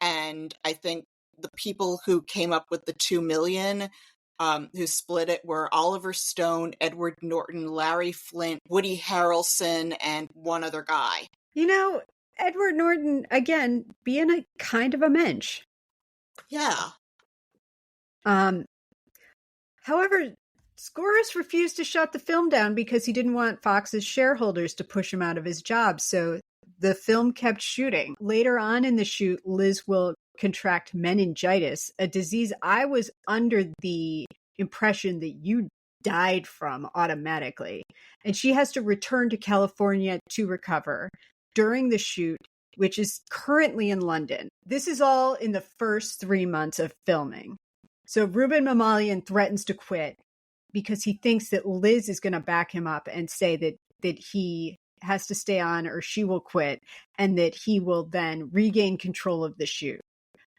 And I think the people who came up with the $2 million who split it were Oliver Stone, Edward Norton, Larry Flint, Woody Harrelson, and one other guy. Edward Norton, again, being a kind of a mensch. Yeah. However, Skoros refused to shut the film down because he didn't want Fox's shareholders to push him out of his job, so the film kept shooting. Later on in the shoot, Liz will contract meningitis, a disease I was under the impression that you died from automatically. And she has to return to California to recover during the shoot, which is currently in London. This is all in the first 3 months of filming. So Ruben Mamalian threatens to quit because he thinks that Liz is going to back him up and say that he has to stay on or she will quit, and that he will then regain control of the shoot.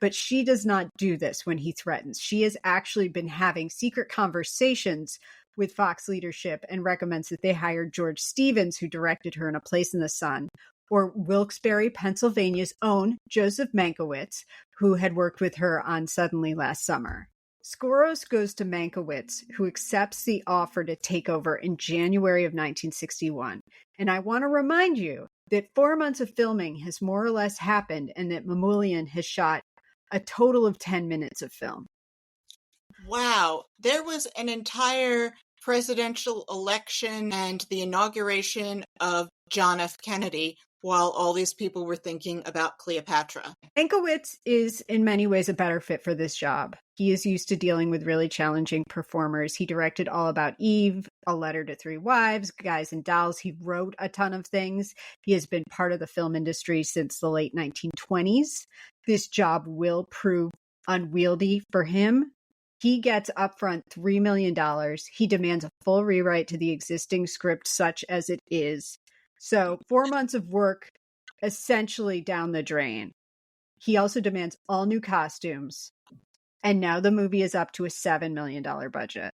But she does not do this when he threatens. She has actually been having secret conversations with Fox leadership and recommends that they hire George Stevens, who directed her in A Place in the Sun, or Wilkes-Barre, Pennsylvania's own Joseph Mankiewicz, who had worked with her on Suddenly Last Summer. Skoros goes to Mankiewicz, who accepts the offer to take over in January of 1961. And I want to remind you that 4 months of filming has more or less happened, and that Mamoulian has shot a total of 10 minutes of film. Wow. There was an entire presidential election and the inauguration of John F. Kennedy while all these people were thinking about Cleopatra. Mankiewicz is in many ways a better fit for this job. He is used to dealing with really challenging performers. He directed All About Eve, A Letter to Three Wives, Guys and Dolls. He wrote a ton of things. He has been part of the film industry since the late 1920s. This job will prove unwieldy for him. He gets upfront $3 million. He demands a full rewrite to the existing script, such as it is. So 4 months of work essentially down the drain. He also demands all new costumes. And now the movie is up to a $7 million budget.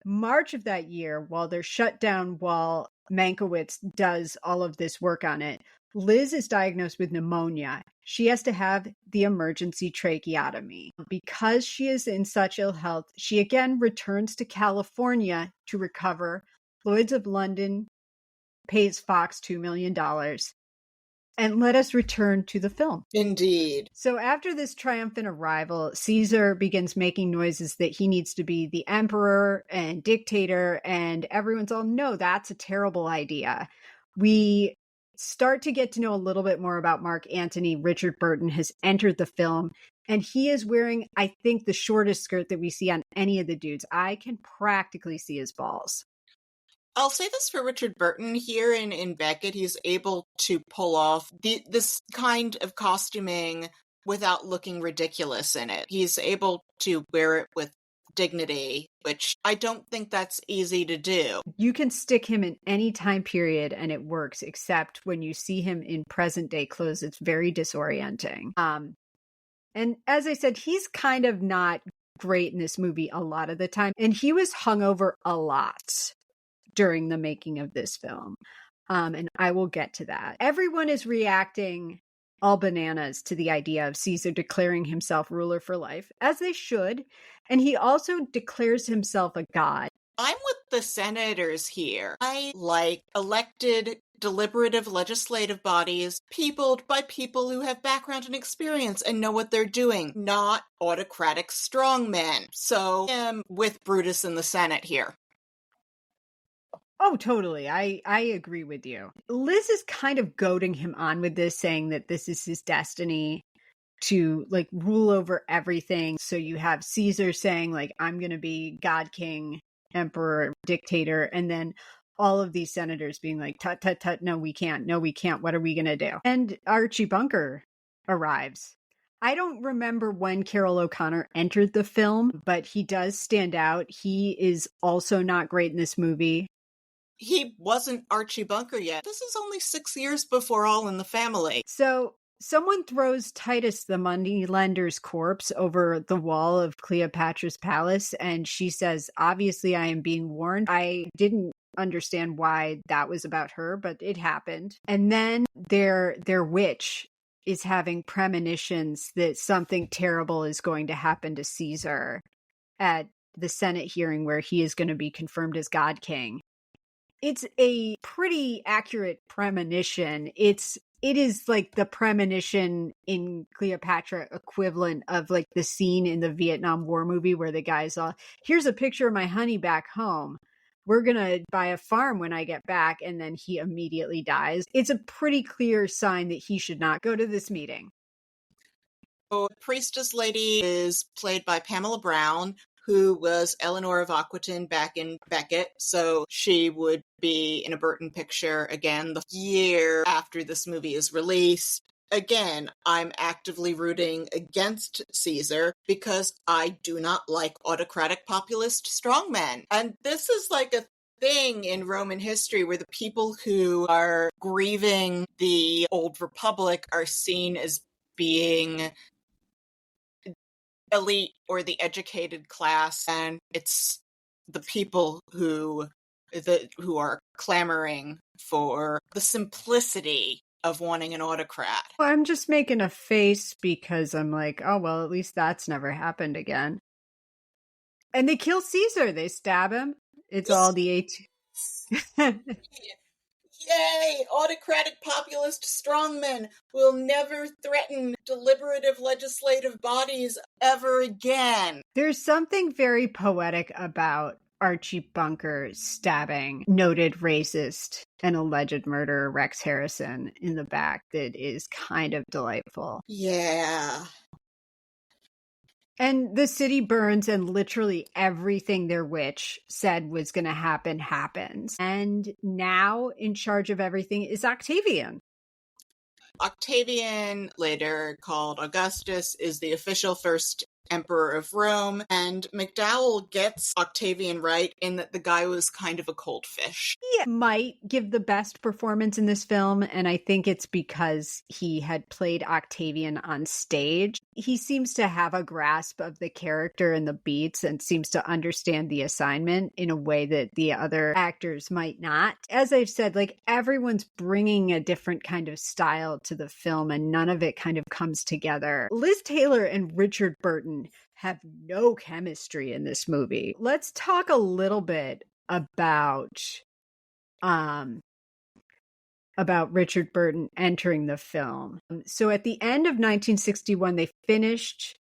March of that year, while they're shut down while Mankiewicz does all of this work on it, Liz is diagnosed with pneumonia. She has to have the emergency tracheotomy. Because she is in such ill health, she again returns to California to recover. Lloyd's of London pays Fox $2 million. And let us return to the film. Indeed. So after this triumphant arrival, Caesar begins making noises that he needs to be the emperor and dictator, and everyone's all, no, that's a terrible idea. We start to get to know a little bit more about Mark Antony. Richard Burton has entered the film, and he is wearing, I think, the shortest skirt that we see on any of the dudes. I can practically see his balls. I'll say this for Richard Burton here in Beckett. He's able to pull off this kind of costuming without looking ridiculous in it. He's able to wear it with dignity, which I don't think that's easy to do. You can stick him in any time period and it works, except when you see him in present day clothes, it's very disorienting. And as I said, he's kind of not great in this movie a lot of the time. And he was hungover a lot during the making of this film. And I will get to that. Everyone is reacting all bananas to the idea of Caesar declaring himself ruler for life, as they should. And he also declares himself a god. I'm with the senators here. I like elected deliberative legislative bodies peopled by people who have background and experience and know what they're doing, not autocratic strongmen. So I'm with Brutus in the Senate here. Oh, totally. I agree with you. Liz is kind of goading him on with this, saying that this is his destiny to like rule over everything. So you have Caesar saying like, I'm going to be God, king, emperor, dictator. And then all of these senators being like, tut, tut, tut, no, we can't. No, we can't. What are we going to do? And Archie Bunker arrives. I don't remember when Carroll O'Connor entered the film, but he does stand out. He is also not great in this movie. He wasn't Archie Bunker yet. This is only 6 years before All in the Family. So someone throws Titus the moneylender's corpse over the wall of Cleopatra's palace, and she says, obviously I am being warned. I didn't understand why that was about her, but it happened. And then their witch is having premonitions that something terrible is going to happen to Caesar at the Senate hearing where he is going to be confirmed as God King. It's a pretty accurate premonition. It's it is like the premonition in Cleopatra equivalent of like the scene in the Vietnam War movie where the guy's all, here's a picture of my honey back home. We're going to buy a farm when I get back. And then he immediately dies. It's a pretty clear sign that he should not go to this meeting. So, Priestess Lady is played by Pamela Brown, who was Eleanor of Aquitaine back in Beckett. So she would be in a Burton picture again the year after this movie is released. Again, I'm actively rooting against Caesar because I do not like autocratic populist strongmen. And this is like a thing in Roman history where the people who are grieving the old republic are seen as being elite or the educated class, and it's the people who are clamoring for the simplicity of wanting an autocrat. Well, I'm just making a face because I'm like, oh, well, at least that's never happened again. And they kill Caesar. They stab him. It's all the 18. Yay! Autocratic populist strongmen will never threaten deliberative legislative bodies ever again. There's something very poetic about Archie Bunker stabbing noted racist and alleged murderer Rex Harrison in the back that is kind of delightful. Yeah. And the city burns and literally everything their witch said was going to happen happens. And now in charge of everything is Octavian. Octavian, later called Augustus, is the official first emperor of Rome, and McDowall gets Octavian right in that the guy was kind of a cold fish. He might give the best performance in this film, and I think it's because he had played Octavian on stage. He seems to have a grasp of the character and the beats and seems to understand the assignment in a way that the other actors might not. As I've said, like everyone's bringing a different kind of style to the film and none of it kind of comes together. Liz Taylor and Richard Burton have no chemistry in this movie. Let's talk a little bit about Richard Burton entering the film. So at the end of 1961, they finished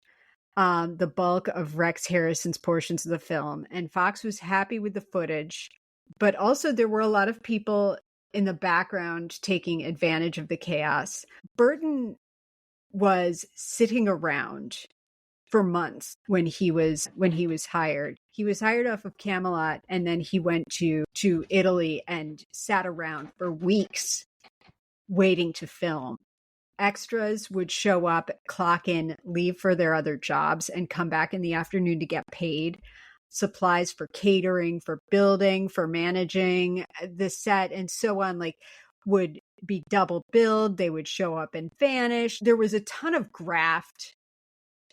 the bulk of Rex Harrison's portions of the film, and Fox was happy with the footage, but also there were a lot of people in the background taking advantage of the chaos. Burton was sitting around for months when he was hired. He was hired off of Camelot, and then he went to Italy and sat around for weeks waiting to film. Extras would show up, clock in, leave for their other jobs, and come back in the afternoon to get paid. Supplies for catering, for building, for managing the set, and so on, like, would be double billed. They would show up and vanish. There was a ton of graft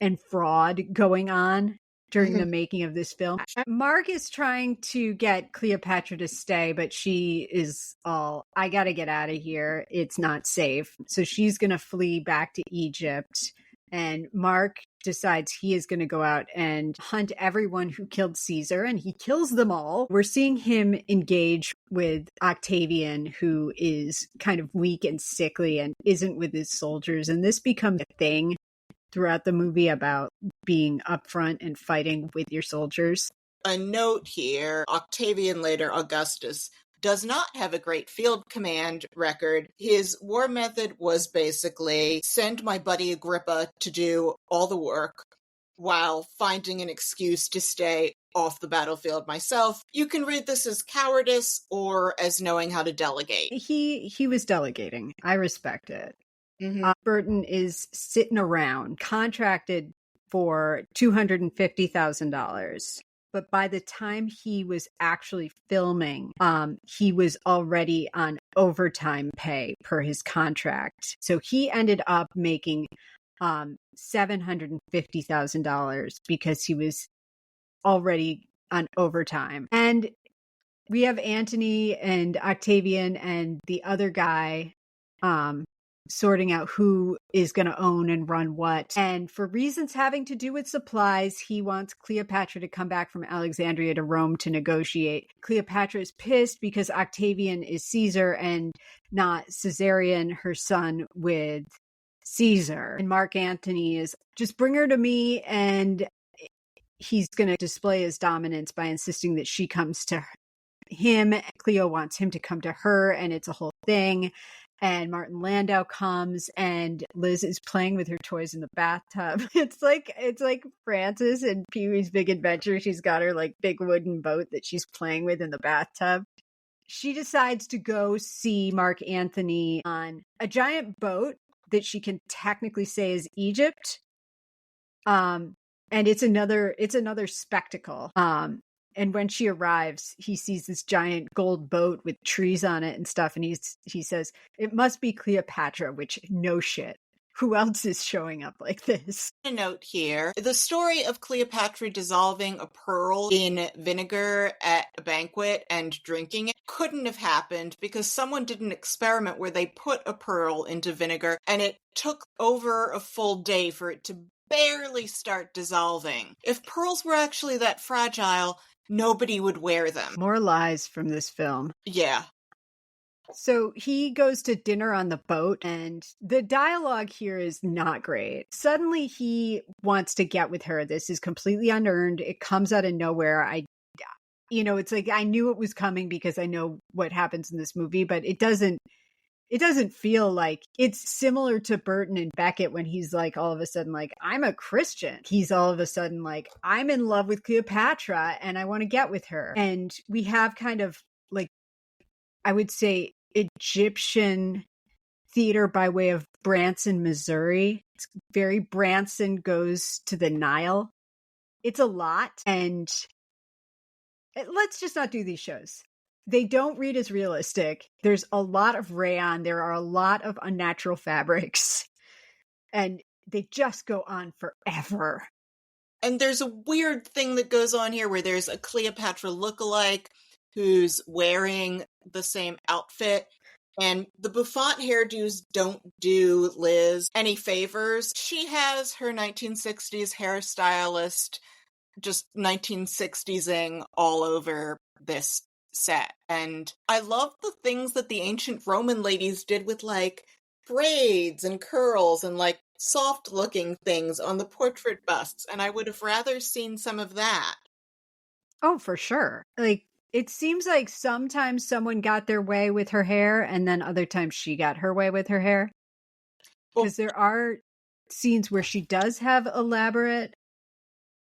and fraud going on during the making of this film. Mark is trying to get Cleopatra to stay, but she is all, I got to get out of here. It's not safe. So she's going to flee back to Egypt. And Mark decides he is going to go out and hunt everyone who killed Caesar, and he kills them all. We're seeing him engage with Octavian, who is kind of weak and sickly and isn't with his soldiers. And this becomes a thing throughout the movie about being upfront and fighting with your soldiers. A note here, Octavian, later Augustus, does not have a great field command record. His war method was basically send my buddy Agrippa to do all the work while finding an excuse to stay off the battlefield myself. You can read this as cowardice or as knowing how to delegate. He was delegating. I respect it. Burton is sitting around, contracted for $250,000. But by the time he was actually filming, he was already on overtime pay per his contract. So he ended up making $750,000 because he was already on overtime. And we have Antony and Octavian and the other guy, sorting out who is going to own and run what. And for reasons having to do with supplies, he wants Cleopatra to come back from Alexandria to Rome to negotiate. Cleopatra is pissed because Octavian is Caesar and not Caesarion, her son, with Caesar. And Mark Antony is, just bring her to me, and he's going to display his dominance by insisting that she comes to him. Cleo wants him to come to her, and it's a whole thing. And Martin Landau comes, and Liz is playing with her toys in the bathtub. It's like Frances in Pee-wee's Big Adventure. She's got her like big wooden boat that she's playing with in the bathtub. She decides to go see Mark Antony on a giant boat that she can technically say is Egypt. And it's another spectacle. And when she arrives, he sees this giant gold boat with trees on it and stuff. And he says, it must be Cleopatra, which no shit. Who else is showing up like this? A note here. The story of Cleopatra dissolving a pearl in vinegar at a banquet and drinking it couldn't have happened because someone did an experiment where they put a pearl into vinegar and it took over a full day for it to barely start dissolving. If pearls were actually that fragile, nobody would wear them. More lies from this film. Yeah. So he goes to dinner on the boat, and the dialogue here is not great. Suddenly he wants to get with her. This is completely unearned. It comes out of nowhere. It's like I knew it was coming because I know what happens in this movie, but it doesn't feel like it's similar to Burton and Beckett when he's like all of a sudden like, I'm a Christian. He's all of a sudden like, I'm in love with Cleopatra and I want to get with her. And we have kind of like, I would say Egyptian theater by way of Branson, Missouri. It's very Branson goes to the Nile. It's a lot. And let's just not do these shows. They don't read as realistic. There's a lot of rayon. There are a lot of unnatural fabrics. And they just go on forever. And there's a weird thing that goes on here where there's a Cleopatra lookalike who's wearing the same outfit. And the bouffant hairdos don't do Liz any favors. She has her 1960s hairstylist just 1960s-ing all over this set. And I love the things that the ancient Roman ladies did with like braids and curls and like soft looking things on the portrait busts. And I would have rather seen some of that. Oh, for sure. Like, it seems like sometimes someone got their way with her hair and then other times she got her way with her hair. Because there are scenes where she does have elaborate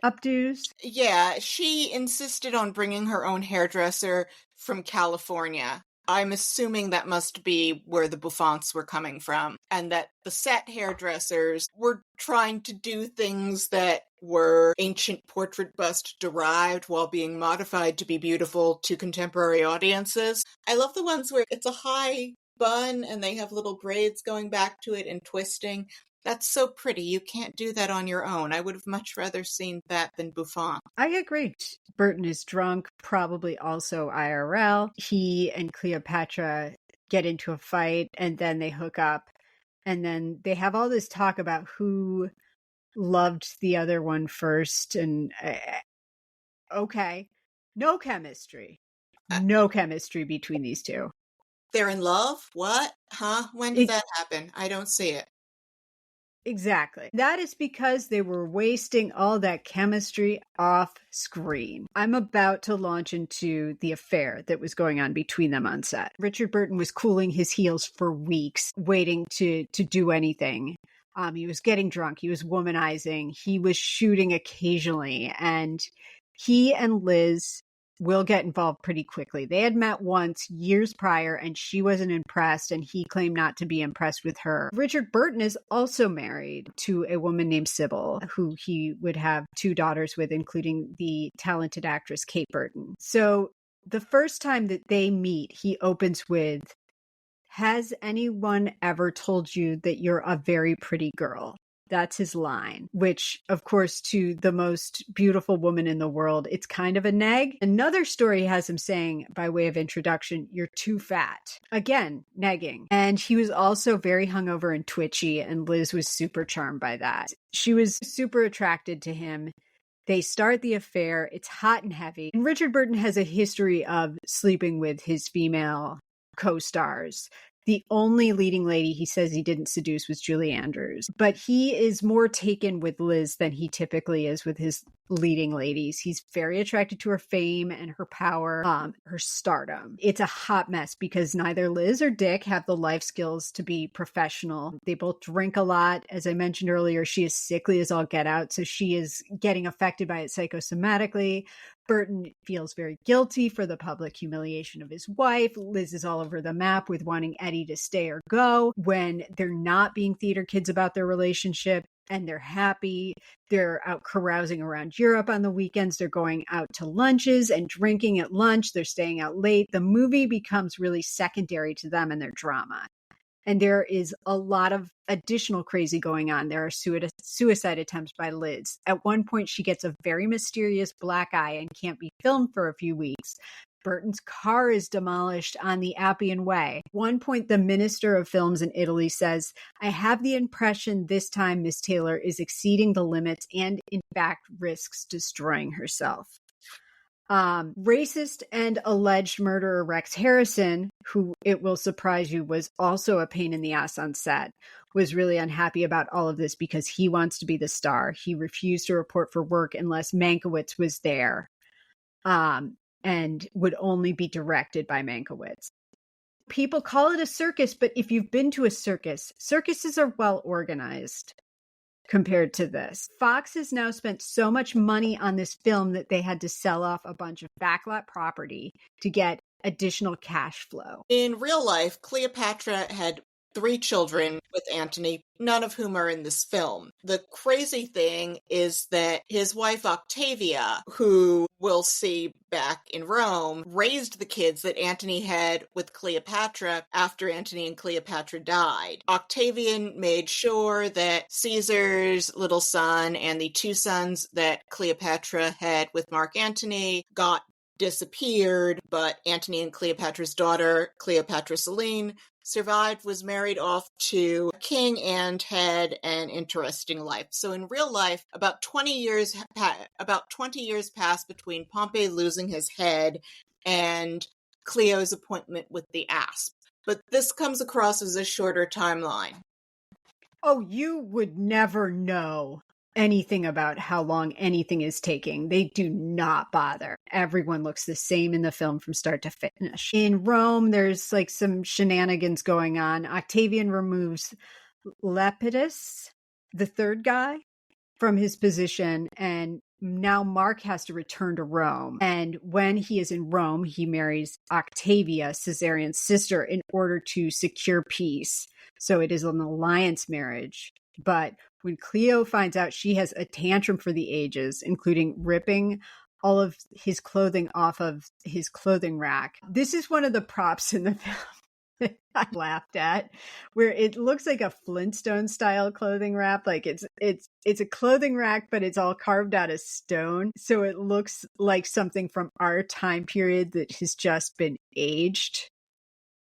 updos. Yeah, she insisted on bringing her own hairdresser from California. I'm assuming that must be where the bouffants were coming from, and that the set hairdressers were trying to do things that were ancient portrait bust derived while being modified to be beautiful to contemporary audiences. I love the ones where it's a high bun and they have little braids going back to it and twisting. That's so pretty. You can't do that on your own. I would have much rather seen that than bouffant. I agree. Burton is drunk, probably also IRL. He and Cleopatra get into a fight and then they hook up. And then they have all this talk about who loved the other one first. And okay, no chemistry. No chemistry between these two. They're in love? What? Huh? When did that happen? I don't see it. Exactly. That is because they were wasting all that chemistry off screen. I'm about to launch into the affair that was going on between them on set. Richard Burton was cooling his heels for weeks, waiting to do anything. He was getting drunk. He was womanizing. He was shooting occasionally. And he and Liz will get involved pretty quickly. They had met once years prior and she wasn't impressed and he claimed not to be impressed with her. Richard Burton is also married to a woman named Sybil, who he would have 2 daughters with, including the talented actress Kate Burton. So the first time that they meet, he opens with, "Has anyone ever told you that you're a very pretty girl?" That's his line, which, of course, to the most beautiful woman in the world, it's kind of a neg. Another story has him saying, by way of introduction, "You're too fat." Again, negging. And he was also very hungover and twitchy, and Liz was super charmed by that. She was super attracted to him. They start the affair. It's hot and heavy. And Richard Burton has a history of sleeping with his female co-stars. The only leading lady he says he didn't seduce was Julie Andrews. But he is more taken with Liz than he typically is with his leading ladies. He's very attracted to her fame and her power, her stardom. It's a hot mess because neither Liz or Dick have the life skills to be professional. They both drink a lot. As I mentioned earlier, she is sickly as all get out, so she is getting affected by it psychosomatically. Burton feels very guilty for the public humiliation of his wife. Liz is all over the map with wanting Eddie to stay or go when they're not being theater kids about their relationship and they're happy. They're out carousing around Europe on the weekends. They're going out to lunches and drinking at lunch. They're staying out late. The movie becomes really secondary to them and their drama. And there is a lot of additional crazy going on. There are suicide attempts by Liz. At one point, she gets a very mysterious black eye and can't be filmed for a few weeks. Burton's car is demolished on the Appian Way. At one point, the Minister of Films in Italy says, "I have the impression this time Miss Taylor is exceeding the limits and, in fact, risks destroying herself." Racist and alleged murderer Rex Harrison, who, it will surprise you, was also a pain in the ass on set, was really unhappy about all of this because he wants to be the star. He refused to report for work unless Mankiewicz was there, and would only be directed by Mankiewicz. People call it a circus, but if you've been to a circus, circuses are well organized compared to this. Fox has now spent so much money on this film that they had to sell off a bunch of backlot property to get additional cash flow. In real life, Cleopatra had 3 children with Antony, none of whom are in this film. The crazy thing is that his wife Octavia, who we'll see back in Rome, raised the kids that Antony had with Cleopatra after Antony and Cleopatra died. Octavian made sure that Caesar's little son and the 2 sons that Cleopatra had with Mark Antony disappeared, but Antony and Cleopatra's daughter, Cleopatra Selene, survived, was married off to a king, and had an interesting life. So in real life, about 20 years passed between Pompey losing his head and Cleo's appointment with the asp. But this comes across as a shorter timeline. Oh, you would never know anything about how long anything is taking. They do not bother. Everyone looks the same in the film from start to finish. In Rome, there's like some shenanigans going on. Octavian removes Lepidus, the third guy, from his position, and now Mark has to return to Rome. And when he is in Rome, he marries Octavia, Caesarion's sister, in order to secure peace. So it is an alliance marriage. But when Cleo finds out, she has a tantrum for the ages, including ripping all of his clothing off of his clothing rack. This is one of the props in the film that I laughed at, where it looks like a Flintstone style clothing rack. Like it's a clothing rack, but it's all carved out of stone. So it looks like something from our time period that has just been aged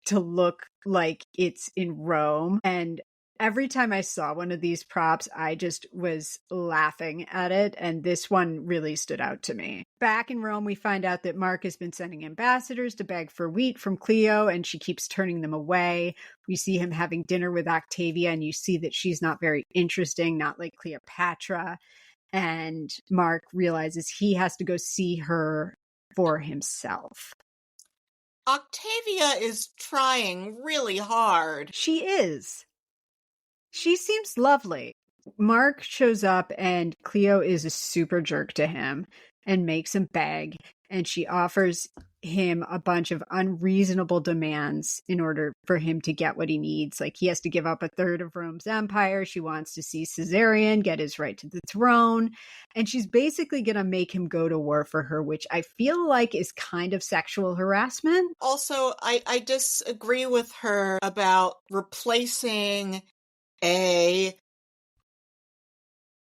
to look like it's in Rome. And every time I saw one of these props, I just was laughing at it, and this one really stood out to me. Back in Rome, we find out that Mark has been sending ambassadors to beg for wheat from Cleo, and she keeps turning them away. We see him having dinner with Octavia, and you see that she's not very interesting, not like Cleopatra. And Mark realizes he has to go see her for himself. Octavia is trying really hard. She is. She seems lovely. Mark shows up and Cleo is a super jerk to him and makes him beg. And she offers him a bunch of unreasonable demands in order for him to get what he needs. Like he has to give up a third of Rome's empire. She wants to see Caesarion get his right to the throne. And she's basically going to make him go to war for her, which I feel like is kind of sexual harassment. Also, I disagree with her about replacing a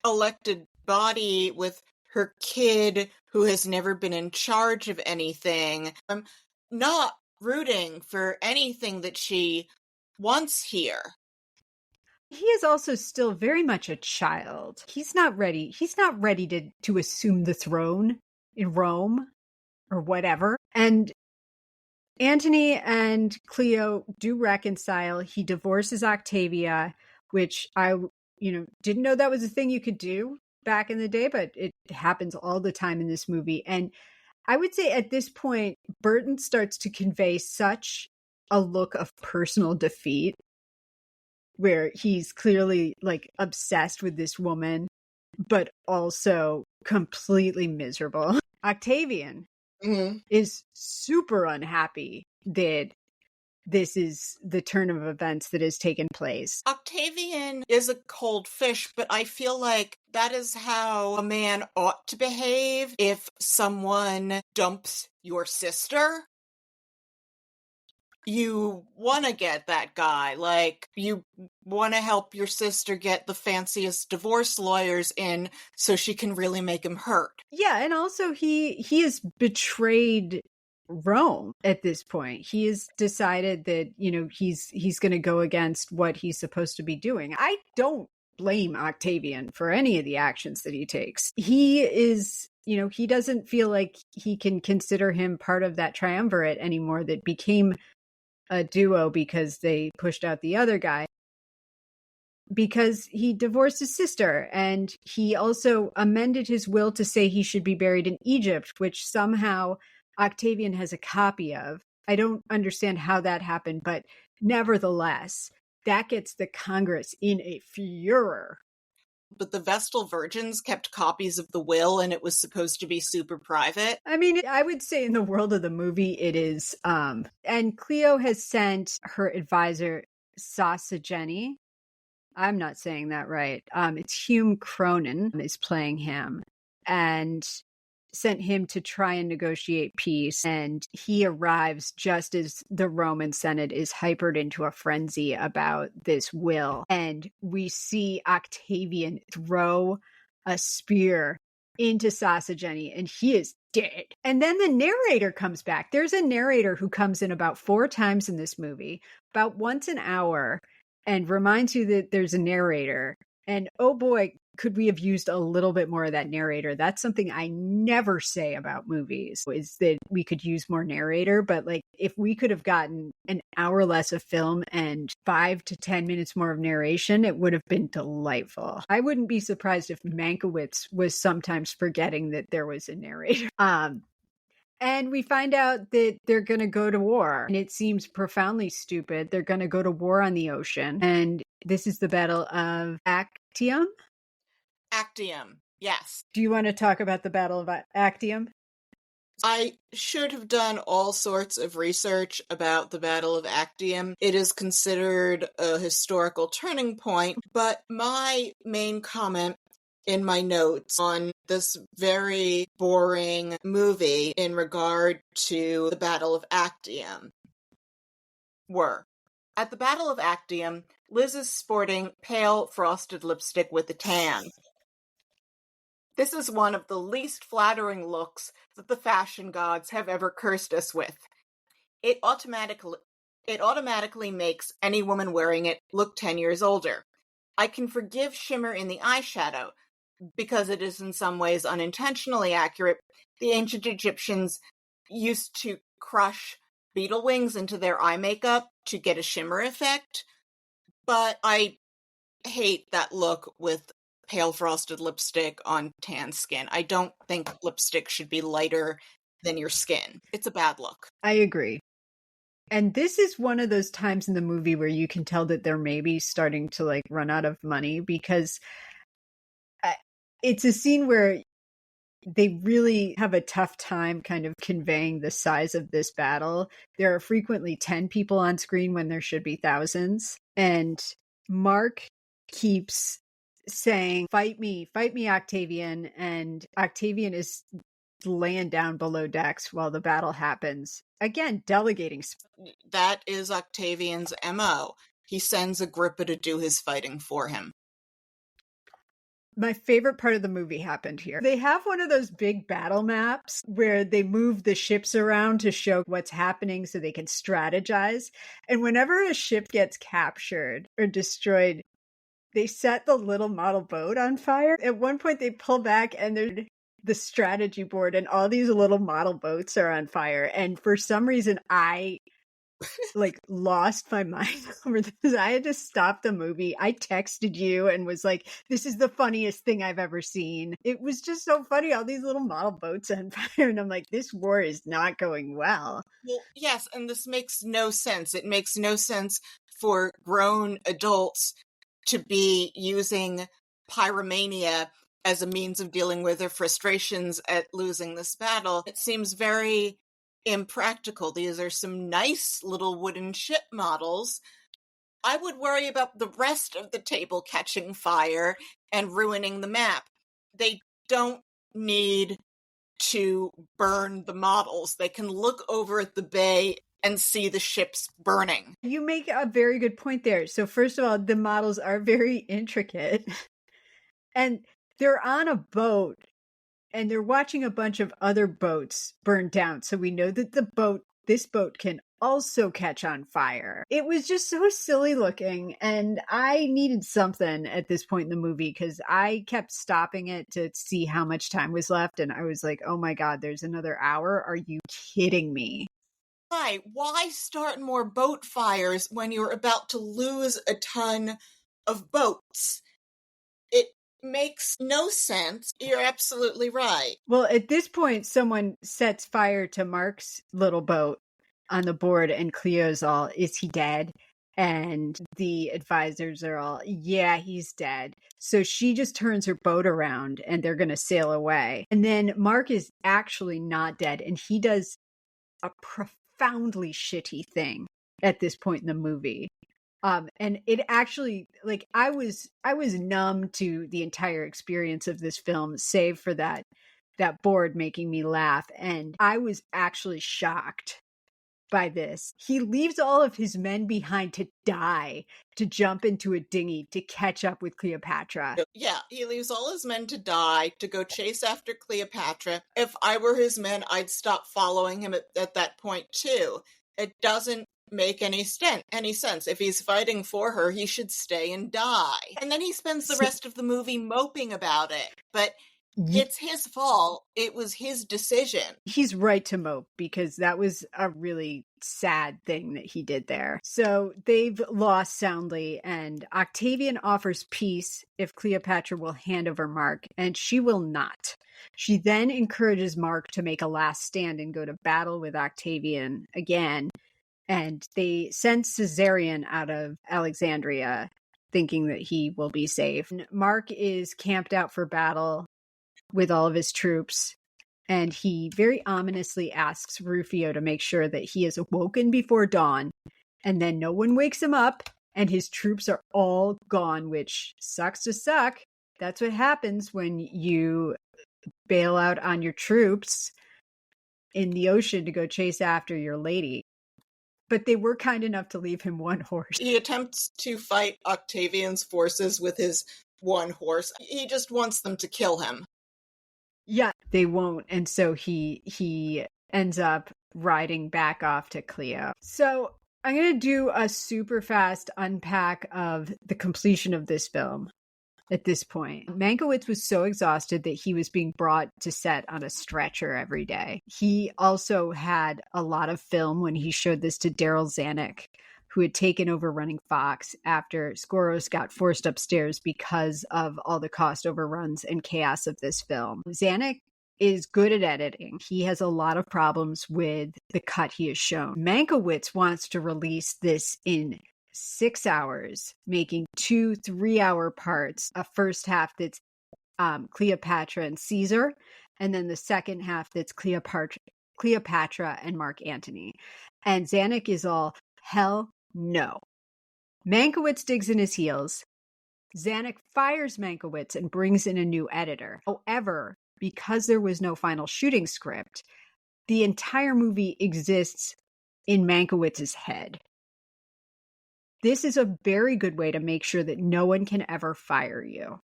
elected body with her kid who has never been in charge of anything. I'm not rooting for anything that she wants here. He is also still very much a child. He's not ready. He's not ready to assume the throne in Rome or whatever. And Antony and Cleo do reconcile. He divorces Octavia, which I, didn't know that was a thing you could do back in the day, but it happens all the time in this movie. And I would say at this point, Burton starts to convey such a look of personal defeat where he's clearly like obsessed with this woman, but also completely miserable. Octavian is super unhappy that this is the turn of events that has taken place. Octavian is a cold fish, but I feel like that is how a man ought to behave if someone dumps your sister. You want to get that guy. Like, you want to help your sister get the fanciest divorce lawyers in so she can really make him hurt. Yeah, and also he has betrayed Rome at this point. He has decided that, he's going to go against what he's supposed to be doing. I don't blame Octavian for any of the actions that he takes. He is, he doesn't feel like he can consider him part of that triumvirate anymore that became a duo because they pushed out the other guy, because he divorced his sister, and he also amended his will to say he should be buried in Egypt, which somehow Octavian has a copy of. I don't understand how that happened, but nevertheless, that gets the Congress in a furor. But the Vestal Virgins kept copies of the will, and it was supposed to be super private. I mean, I would say in the world of the movie, it is. And Cleo has sent her advisor, Sausageni. I'm not saying that right. It's Hume Cronin is playing him, and sent him to try and negotiate peace. And he arrives just as the Roman Senate is hypered into a frenzy about this will. And we see Octavian throw a spear into Sausageni, and he is dead. And then the narrator comes back. There's a narrator who comes in about 4 times in this movie, about once an hour, and reminds you that there's a narrator. And oh boy, could we have used a little bit more of that narrator? That's something I never say about movies, is that we could use more narrator. But like, if we could have gotten an hour less of film and 5 to 10 minutes more of narration, it would have been delightful. I wouldn't be surprised if Mankiewicz was sometimes forgetting that there was a narrator. And we find out that they're going to go to war. And it seems profoundly stupid. They're going to go to war on the ocean. And this is the Battle of Actium? Actium, yes. Do you want to talk about the Battle of Actium? I should have done all sorts of research about the Battle of Actium. It is considered a historical turning point, but my main comment in my notes on this very boring movie in regard to the Battle of Actium were: at the Battle of Actium, Liz is sporting pale frosted lipstick with a tan. This is one of the least flattering looks that the fashion gods have ever cursed us with. It automatically makes any woman wearing it look 10 years older. I can forgive shimmer in the eyeshadow, because it is in some ways unintentionally accurate. The ancient Egyptians used to crush beetle wings into their eye makeup to get a shimmer effect, but I hate that look with pale frosted lipstick on tan skin. I don't think lipstick should be lighter than your skin. It's a bad look. I agree. And this is one of those times in the movie where you can tell that they're maybe starting to like run out of money, because it's a scene where they really have a tough time kind of conveying the size of this battle. There are frequently 10 people on screen when there should be thousands. And Mark keeps saying, fight me, Octavian. And Octavian is laying down below decks while the battle happens. Again, delegating. That is Octavian's MO. He sends Agrippa to do his fighting for him. My favorite part of the movie happened here. They have one of those big battle maps where they move the ships around to show what's happening so they can strategize. And whenever a ship gets captured or destroyed, they set the little model boat on fire. At one point, they pull back and there's the strategy board, and all these little model boats are on fire. And for some reason, I lost my mind over this. I had to stop the movie. I texted you and was like, this is the funniest thing I've ever seen. It was just so funny. All these little model boats on fire. And I'm like, this war is not going well. Well, yes, and this makes no sense. It makes no sense for grown adults to be using pyromania as a means of dealing with their frustrations at losing this battle. It seems very impractical. These are some nice little wooden ship models. I would worry about the rest of the table catching fire and ruining the map. They don't need to burn the models. They can look over at the bay and see the ships burning. You make a very good point there. So first of all, the models are very intricate. And they're on a boat. And they're watching a bunch of other boats burn down. So we know that this boat can also catch on fire. It was just so silly looking. And I needed something at this point in the movie because I kept stopping it to see how much time was left. And I was like, oh my God, there's another hour. Are you kidding me? Why start more boat fires when you're about to lose a ton of boats? It makes no sense. You're absolutely right. Well, at this point, someone sets fire to Mark's little boat on the board, and Cleo's all, is he dead? And the advisors are all, yeah, he's dead. So she just turns her boat around and they're going to sail away. And then Mark is actually not dead. And he does a profoundly shitty thing at this point in the movie. And it actually, I was numb to the entire experience of this film, save for that board making me laugh. And I was actually shocked by this. He leaves all of his men behind to die, to jump into a dinghy to catch up with Cleopatra. Yeah, he leaves all his men to die, to go chase after Cleopatra. If I were his men, I'd stop following him at that point too. It doesn't make any sense. If he's fighting for her, he should stay and die. And then he spends the rest of the movie moping about it. But it's his fault. It was his decision. He's right to mope because that was a really sad thing that he did there. So they've lost soundly, and Octavian offers peace if Cleopatra will hand over Mark, and she will not. She then encourages Mark to make a last stand and go to battle with Octavian again. And they send Caesarion out of Alexandria, thinking that he will be safe. Mark is camped out for battle with all of his troops, and he very ominously asks Rufio to make sure that he is awoken before dawn, and then no one wakes him up, and his troops are all gone, which sucks to suck. That's what happens when you bail out on your troops in the ocean to go chase after your lady. But they were kind enough to leave him one horse. He attempts to fight Octavian's forces with his one horse. He just wants them to kill him. Yeah, they won't. And so he ends up riding back off to Cleo. So I'm going to do a super fast unpack of the completion of this film. At this point, Mankiewicz was so exhausted that he was being brought to set on a stretcher every day. He also had a lot of film when he showed this to Daryl Zanuck, who had taken over running Fox after Skoros got forced upstairs because of all the cost overruns and chaos of this film. Zanuck is good at editing. He has a lot of problems with the cut he has shown. Mankiewicz wants to release this in 6 hours, making 2 3-hour parts. A first half that's Cleopatra and Caesar, and then the second half that's Cleopatra and Mark Antony. And Zanuck is all, hell no. Mankiewicz digs in his heels. Zanuck fires Mankiewicz and brings in a new editor. However, because there was no final shooting script, the entire movie exists in Mankiewicz's head. This is a very good way to make sure that no one can ever fire you.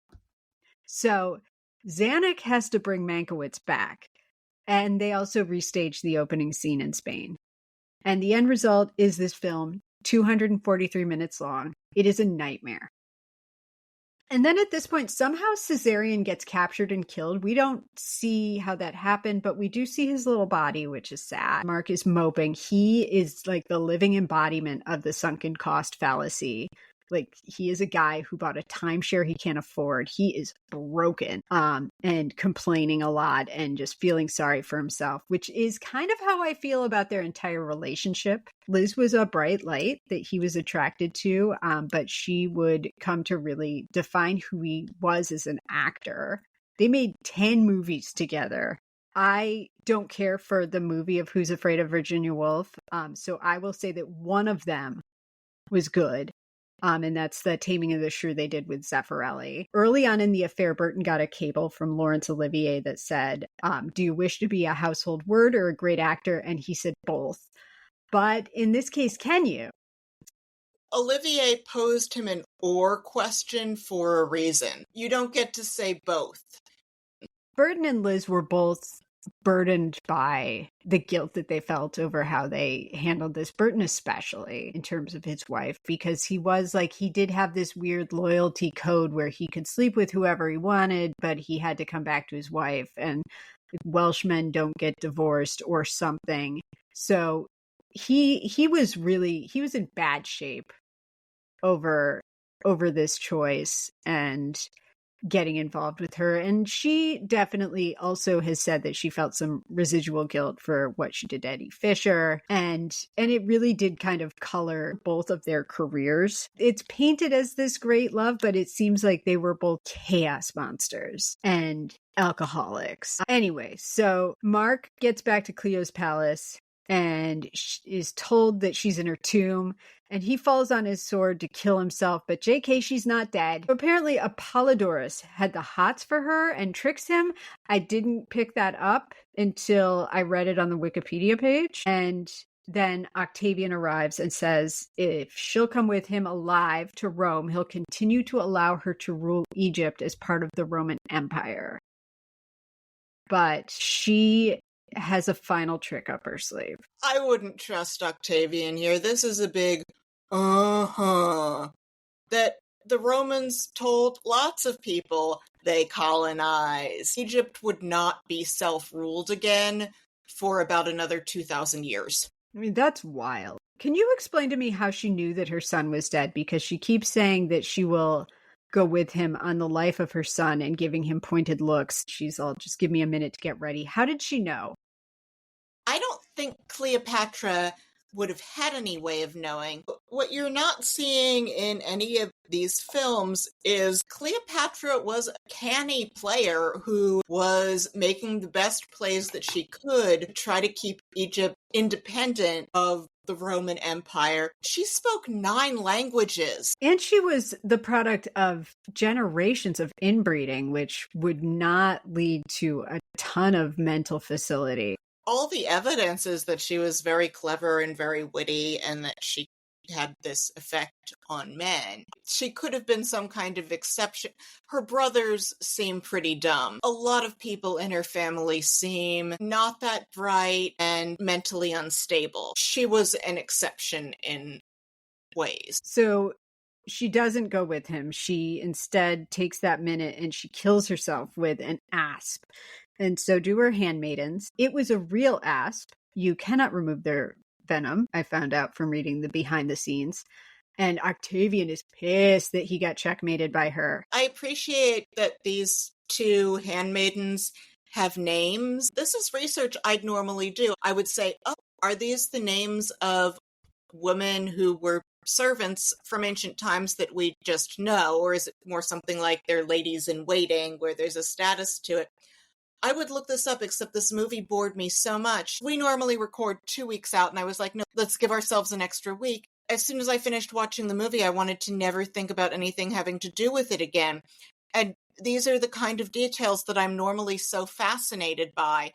So Zanuck has to bring Mankiewicz back. And they also restage the opening scene in Spain. And the end result is this film, 243 minutes long. It is a nightmare. And then at this point, somehow Caesarion gets captured and killed. We don't see how that happened, but we do see his little body, which is sad. Mark is moping. He is like the living embodiment of the sunken cost fallacy. Like, he is a guy who bought a timeshare he can't afford. He is broken, and complaining a lot and just feeling sorry for himself, which is kind of how I feel about their entire relationship. Liz was a bright light that he was attracted to, but she would come to really define who he was as an actor. They made 10 movies together. I don't care for the movie of Who's Afraid of Virginia Woolf, so I will say that one of them was good. And that's the Taming of the Shrew they did with Zeffirelli. Early on in the affair, Burton got a cable from Laurence Olivier that said, do you wish to be a household word or a great actor? And he said both. But in this case, can you? Olivier posed him an or question for a reason. You don't get to say both. Burton and Liz were both burdened by the guilt that they felt over how they handled this. Burton especially in terms of his wife, because he was like, he did have this weird loyalty code where he could sleep with whoever he wanted, but he had to come back to his wife, and Welsh men don't get divorced or something. So he was in bad shape over this choice and getting involved with her. And she definitely also has said that she felt some residual guilt for what she did to Eddie Fisher. And it really did kind of color both of their careers. It's painted as this great love, but it seems like they were both chaos monsters and alcoholics. Anyway, so Mark gets back to Cleo's palace and is told that she's in her tomb, and he falls on his sword to kill himself, but JK, she's not dead. Apparently Apollodorus had the hots for her and tricks him. I didn't pick that up until I read it on the Wikipedia page. And then Octavian arrives and says if she'll come with him alive to Rome, he'll continue to allow her to rule Egypt as part of the Roman Empire. But she has a final trick up her sleeve. I wouldn't trust Octavian here. This is a big that the Romans told lots of people they colonized. Egypt would not be self-ruled again for about another 2,000 years. I mean, that's wild. Can you explain to me how she knew that her son was dead? Because she keeps saying that she will go with him on the life of her son and giving him pointed looks. She's all, just give me a minute to get ready. How did she know? I don't think Cleopatra would have had any way of knowing. What you're not seeing in any of these films is Cleopatra was a canny player who was making the best plays that she could to try to keep Egypt independent of the Roman Empire. She spoke 9 languages. And she was the product of generations of inbreeding, which would not lead to a ton of mental facility. All the evidence is that she was very clever and very witty, and that she had this effect on men. She could have been some kind of exception. Her brothers seem pretty dumb. A lot of people in her family seem not that bright and mentally unstable. She was an exception in ways. So she doesn't go with him. She instead takes that minute and she kills herself with an asp. And so do her handmaidens. It was a real asp. You cannot remove their venom, I found out from reading the behind the scenes. And Octavian is pissed that he got checkmated by her. I appreciate that these 2 handmaidens have names. This is research I'd normally do. I would say, oh, are these the names of women who were servants from ancient times that we just know? Or is it more something like they're ladies in waiting where there's a status to it? I would look this up, except this movie bored me so much. We normally record 2 weeks out, and I was like, no, let's give ourselves an extra week. As soon as I finished watching the movie, I wanted to never think about anything having to do with it again. And these are the kind of details that I'm normally so fascinated by.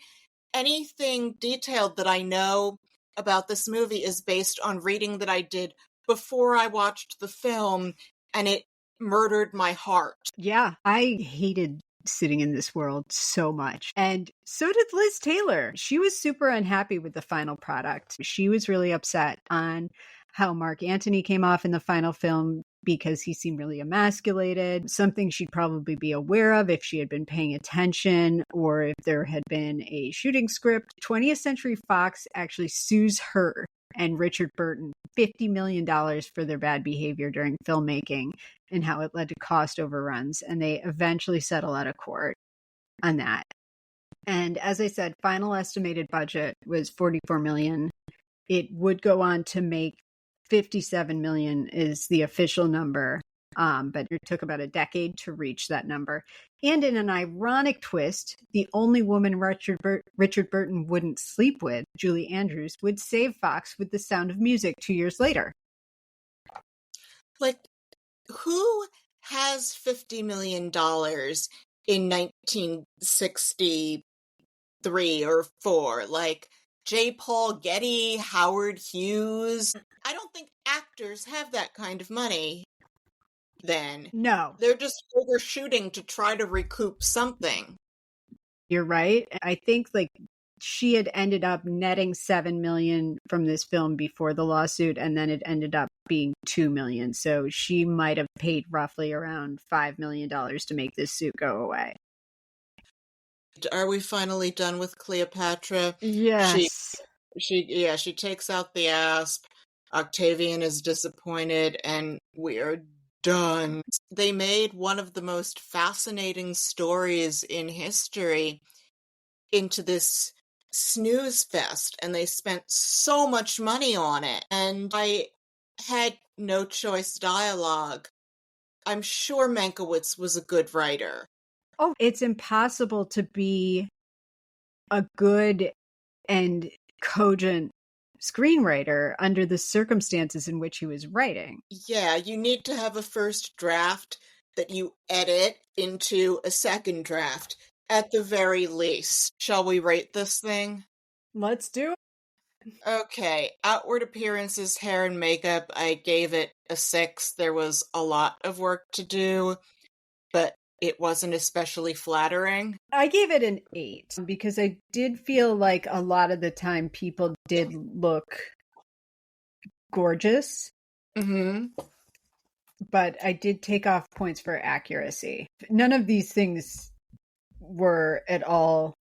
Anything detailed that I know about this movie is based on reading that I did before I watched the film, and it murdered my heart. Yeah, I hated sitting in this world so much. And so did Liz Taylor. She was super unhappy with the final product. She was really upset on how Mark Antony came off in the final film because he seemed really emasculated, something she'd probably be aware of if she had been paying attention or if there had been a shooting script. 20th Century Fox actually sues her and Richard Burton $50 million for their bad behavior during filmmaking and how it led to cost overruns. And they eventually settle out of court on that. And as I said, final estimated budget was $44 million. It would go on to make $57 million is the official number. But it took about a decade to reach that number. And in an ironic twist, the only woman Richard Burton wouldn't sleep with, Julie Andrews, would save Fox with The Sound of Music 2 years later. Like, who has $50 million in 1963 or 4? Like, J. Paul Getty, Howard Hughes. I don't think actors have that kind of money. Then no, they're just overshooting to try to recoup something. You're right. I think like she had ended up netting $7 million from this film before the lawsuit, and then it ended up being $2 million. So she might have paid roughly around $5 million to make this suit go away. Are we finally done with Cleopatra? Yes. She takes out the asp. Octavian is disappointed, and we are done. They made one of the most fascinating stories in history into this snooze fest, and they spent so much money on it, and I had no choice dialogue. I'm sure Mankiewicz was a good writer. Oh, it's impossible to be a good and cogent screenwriter under the circumstances in which he was writing. Yeah, you need to have a first draft that you edit into a second draft, at the very least. Shall we rate this thing? Let's do it. Okay, outward appearances, hair and makeup, I gave it a 6. There was a lot of work to do, but it wasn't especially flattering. I gave it an 8 because I did feel like a lot of the time people did look gorgeous. Mm-hmm. But I did take off points for accuracy. None of these things were at all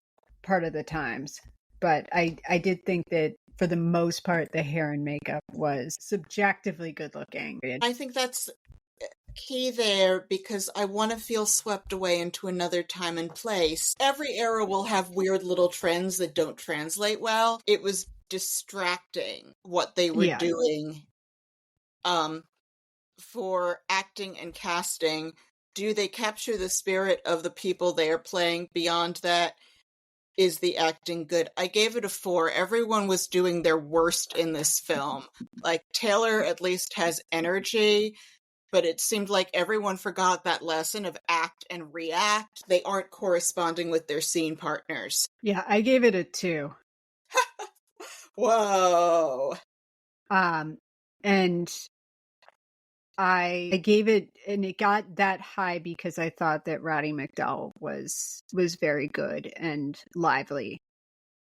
part of the times, but I did think that for the most part, the hair and makeup was subjectively good looking. I think that's key there because I want to feel swept away into another time and place. Every era will have weird little trends that don't translate well. It was distracting what they were doing. For acting and casting, do they capture the spirit of the people they are playing? Beyond that, is the acting good? I gave it a 4. Everyone was doing their worst in this film. Like, Taylor at least has energy, but it seemed like everyone forgot that lesson of act and react. They aren't corresponding with their scene partners. Yeah, I gave it a 2. Whoa. And I gave it, and it got that high because I thought that Roddy McDowall was very good and lively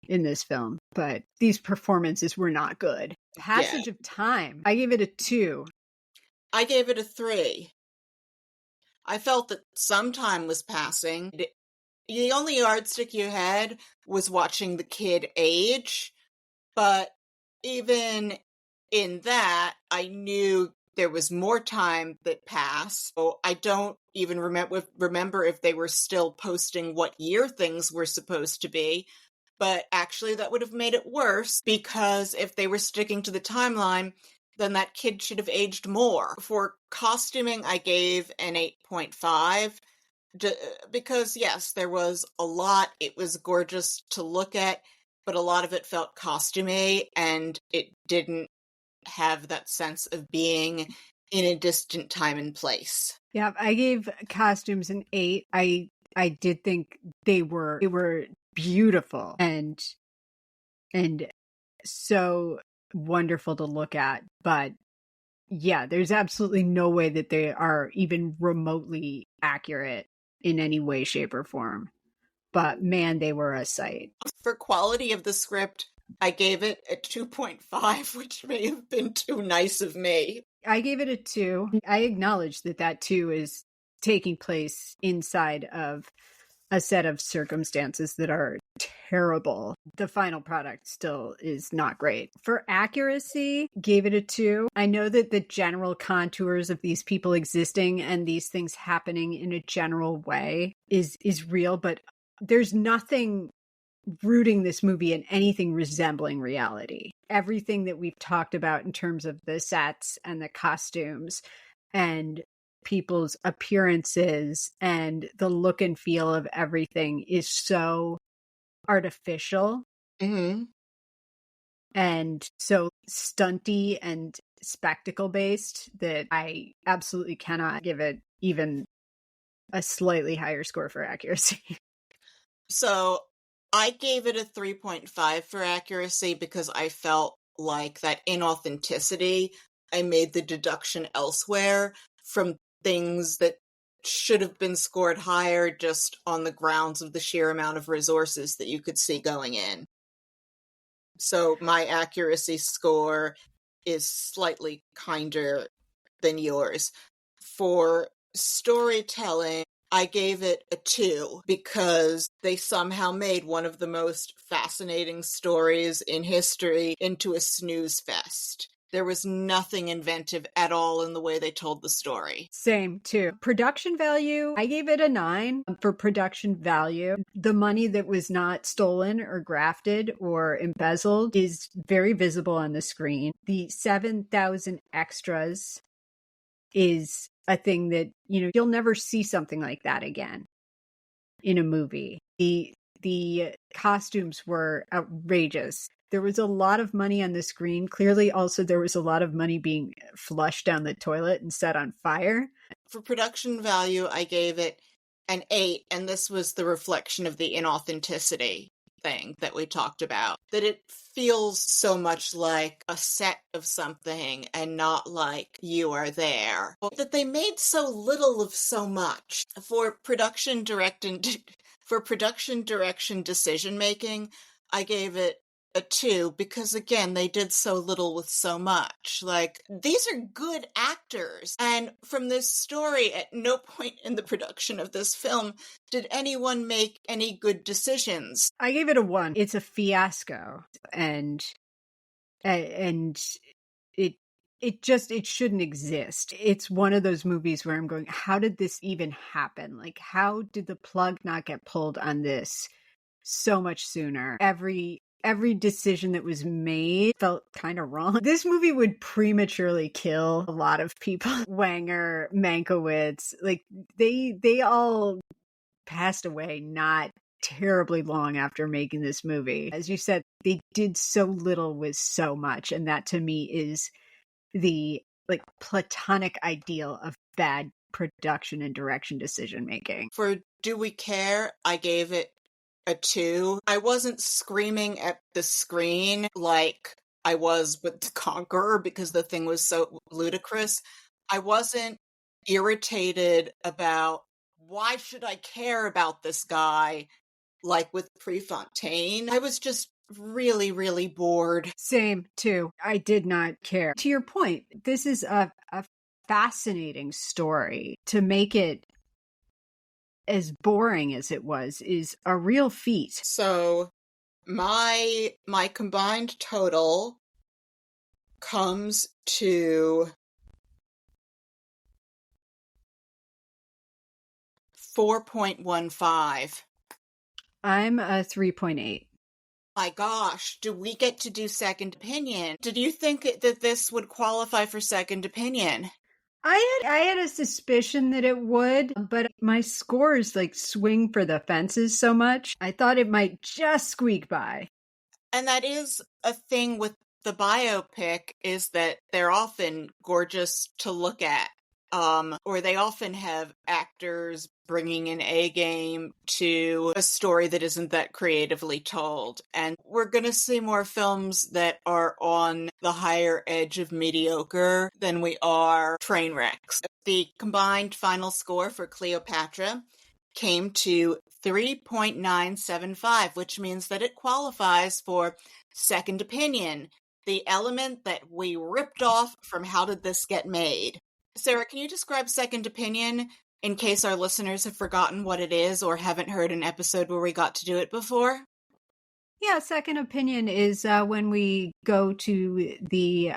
in this film, but these performances were not good. Passage of time, I gave it a 2. I gave it a 3. I felt that some time was passing. The only yardstick you had was watching the kid age, but even in that, I knew there was more time that passed. So I don't even remember if they were still posting what year things were supposed to be. But actually, that would have made it worse because if they were sticking to the timeline, then that kid should have aged more. For costuming, I gave an 8.5 because, yes, there was a lot. It was gorgeous to look at, but a lot of it felt costumey, and it didn't have that sense of being in a distant time and place. Yeah, I gave costumes an 8. I did think they were beautiful and so wonderful to look at, but yeah, there's absolutely no way that they are even remotely accurate in any way, shape, or form. But man, they were a sight. For quality of the script, I gave it a 2.5, which may have been too nice of me. I gave it a 2. I acknowledge that 2 is taking place inside of a set of circumstances that are terrible. The final product still is not great. For accuracy, gave it a 2. I know that the general contours of these people existing and these things happening in a general way is real, but there's nothing rooting this movie in anything resembling reality. Everything that we've talked about in terms of the sets and the costumes and people's appearances and the look and feel of everything is so artificial and so stunty and spectacle based that I absolutely cannot give it even a slightly higher score for accuracy. So I gave it a 3.5 for accuracy because I felt like that inauthenticity, I made the deduction elsewhere from things that should have been scored higher just on the grounds of the sheer amount of resources that you could see going in. So my accuracy score is slightly kinder than yours. For storytelling, I gave it a 2 because they somehow made one of the most fascinating stories in history into a snooze fest. There was nothing inventive at all in the way they told the story. Same, too. Production value, I gave it a 9 for production value. The money that was not stolen or grafted or embezzled is very visible on the screen. The 7,000 extras is a thing that, you'll never see something like that again in a movie. The costumes were outrageous. There was a lot of money on the screen. Clearly, also, there was a lot of money being flushed down the toilet and set on fire. For production value, I gave it an 8, and this was the reflection of the inauthenticity thing that we talked about. That it feels so much like a set of something and not like you are there. That they made so little of so much. For production direction decision making, I gave it a 2 because, again, they did so little with so much. Like, these are good actors. And from this story, at no point in the production of this film did anyone make any good decisions. I gave it a 1. It's a fiasco. And it shouldn't exist. It's one of those movies where I'm going, how did this even happen? Like, how did the plug not get pulled on this so much sooner? Every decision that was made felt kind of wrong. This movie would prematurely kill a lot of people. Wanger, Mankiewicz, like they all passed away not terribly long after making this movie. As you said, they did so little with so much, and that to me is the platonic ideal of bad production and direction decision making. For Do We Care, I gave it a 2. I wasn't screaming at the screen like I was with The Conqueror because the thing was so ludicrous. I wasn't irritated about why should I care about this guy like with Prefontaine. I was just really, really bored. Same, too. I did not care. To your point, this is a fascinating story. To make it as boring as it was is a real feat. So my combined total comes to 4.15. I'm a 3.8. My gosh, do we get to do second opinion? Did you think that this would qualify for second opinion? I had a suspicion that it would, but my scores swing for the fences so much. I thought it might just squeak by. And that is a thing with the biopic, is that they're often gorgeous to look at. Or they often have actors bringing an A game to a story that isn't that creatively told. And we're going to see more films that are on the higher edge of mediocre than we are train wrecks. The combined final score for Cleopatra came to 3.975, which means that it qualifies for second opinion, the element that we ripped off from How Did This Get Made? Sarah, can you describe second opinion in case our listeners have forgotten what it is or haven't heard an episode where we got to do it before? Yeah, second opinion is when we go to the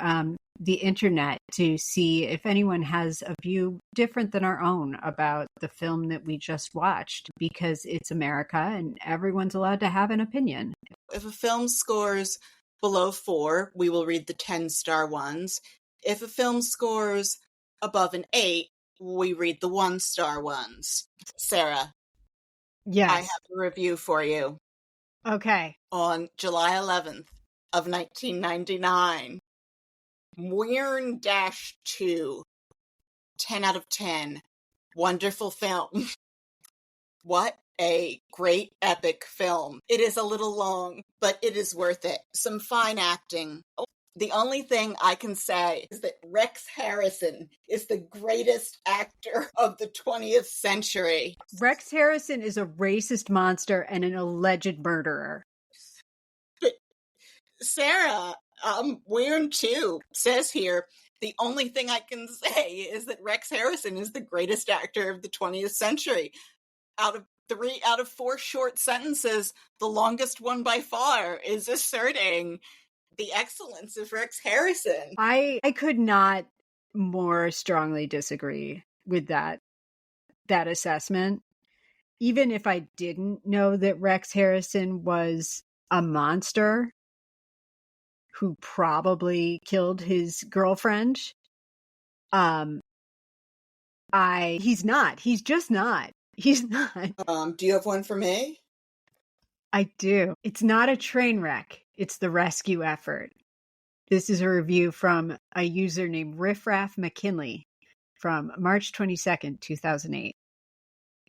internet to see if anyone has a view different than our own about the film that we just watched, because it's America and everyone's allowed to have an opinion. If a film scores below 4, we will read the 10-star ones. If a film scores above an 8, we read the 1-star ones. Sarah, Yes. I have a review for you. Okay. On July 11th of 1999, Muirn-2, 10 out of 10. Wonderful film. What a great epic film. It is a little long, but it is worth it. Some fine acting. The only thing I can say is that Rex Harrison is the greatest actor of the 20th century. Rex Harrison is a racist monster and an alleged murderer. But Sarah, Muirn-2 says here, the only thing I can say is that Rex Harrison is the greatest actor of the 20th century. Out of 3 out of 4 short sentences, the longest one by far is asserting the excellence of Rex Harrison. I could not more strongly disagree with that assessment. Even if I didn't know that Rex Harrison was a monster who probably killed his girlfriend, he's not. He's just not. He's not. Do you have one for me? I do. It's not a train wreck. It's the rescue effort. This is a review from a user named Riffraff McKinley from March 22nd, 2008.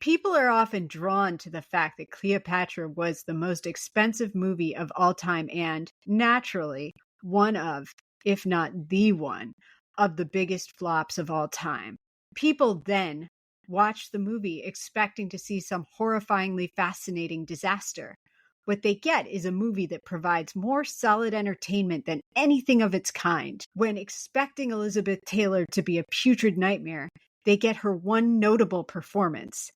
People are often drawn to the fact that Cleopatra was the most expensive movie of all time and, naturally, one of, if not the one, of the biggest flops of all time. People then watch the movie expecting to see some horrifyingly fascinating disaster. What they get is a movie that provides more solid entertainment than anything of its kind. When expecting Elizabeth Taylor to be a putrid nightmare, they get her one notable performance.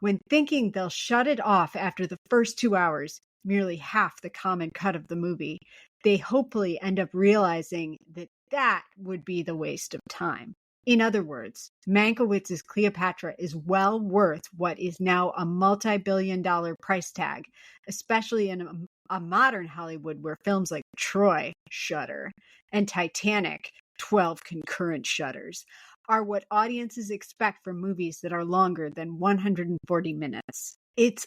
When thinking they'll shut it off after the first 2 hours, merely half the common cut of the movie, they hopefully end up realizing that that would be the waste of time. In other words, Mankiewicz's Cleopatra is well worth what is now a multi-billion-dollar price tag, especially in a modern Hollywood where films like Troy, Shudder, and Titanic, 12 concurrent shudders, are what audiences expect from movies that are longer than 140 minutes. It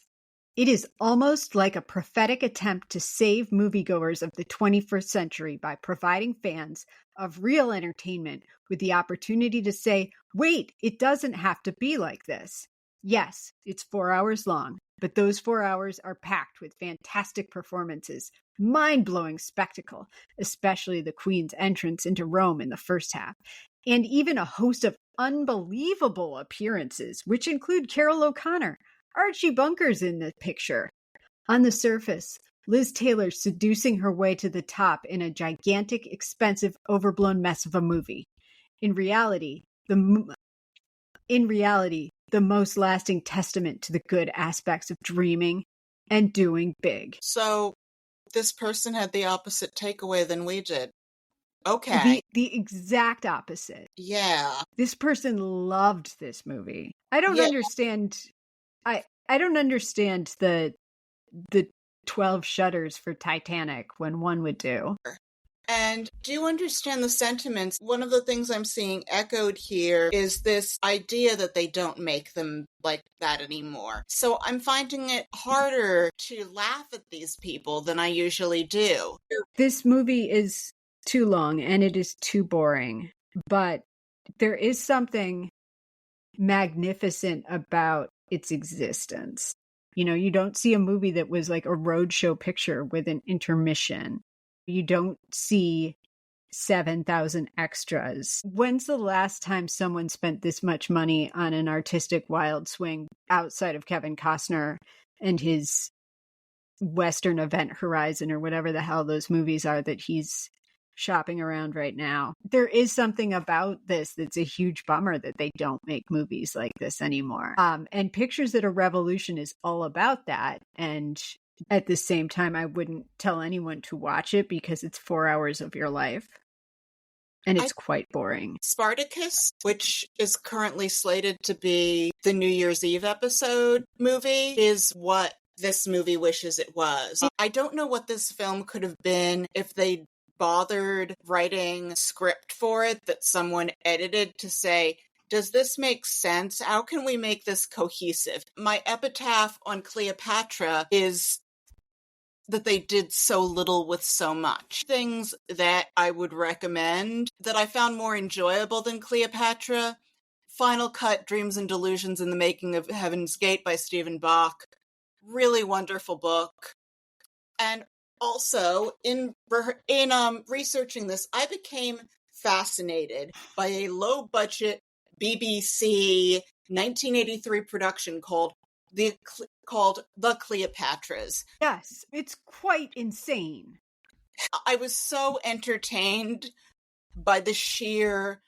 is almost like a prophetic attempt to save moviegoers of the 21st century by providing fans of real entertainment with the opportunity to say, wait, it doesn't have to be like this. Yes, it's 4 hours long, but those 4 hours are packed with fantastic performances, mind-blowing spectacle, especially the Queen's entrance into Rome in the first half, and even a host of unbelievable appearances, which include Carol O'Connor. Archie Bunker's in the picture. On the surface, Liz Taylor seducing her way to the top in a gigantic, expensive, overblown mess of a movie. In reality, the most lasting testament to the good aspects of dreaming and doing big. So, this person had the opposite takeaway than we did. Okay. The exact opposite. Yeah. This person loved this movie. I don't understand. I don't understand the 12 shudders for Titanic when one would do. And do you understand the sentiments? One of the things I'm seeing echoed here is this idea that they don't make them like that anymore. So I'm finding it harder to laugh at these people than I usually do. This movie is too long and it is too boring, but there is something magnificent about its existence. You know, you don't see a movie that was like a roadshow picture with an intermission. You don't see 7,000 extras. When's the last time someone spent this much money on an artistic wild swing outside of Kevin Costner and his Western Event Horizon or whatever the hell those movies are that he's shopping around right now? There is something about this that's a huge bummer that they don't make movies like this anymore. And Pictures That a Revolution is all about that. And at the same time, I wouldn't tell anyone to watch it because it's 4 hours of your life. And it's quite boring. Spartacus, which is currently slated to be the New Year's Eve episode movie, is what this movie wishes it was. I don't know what this film could have been if they bothered writing a script for it that someone edited to say, does this make sense? How can we make this cohesive? My epitaph on Cleopatra is that they did so little with so much. Things that I would recommend that I found more enjoyable than Cleopatra: Final Cut, Dreams and Delusions in the Making of Heaven's Gate by Stephen Bach. Really wonderful book. And also, in researching this, I became fascinated by a low-budget BBC 1983 production called The Cleopatras. Yes, it's quite insane. I was so entertained by the sheer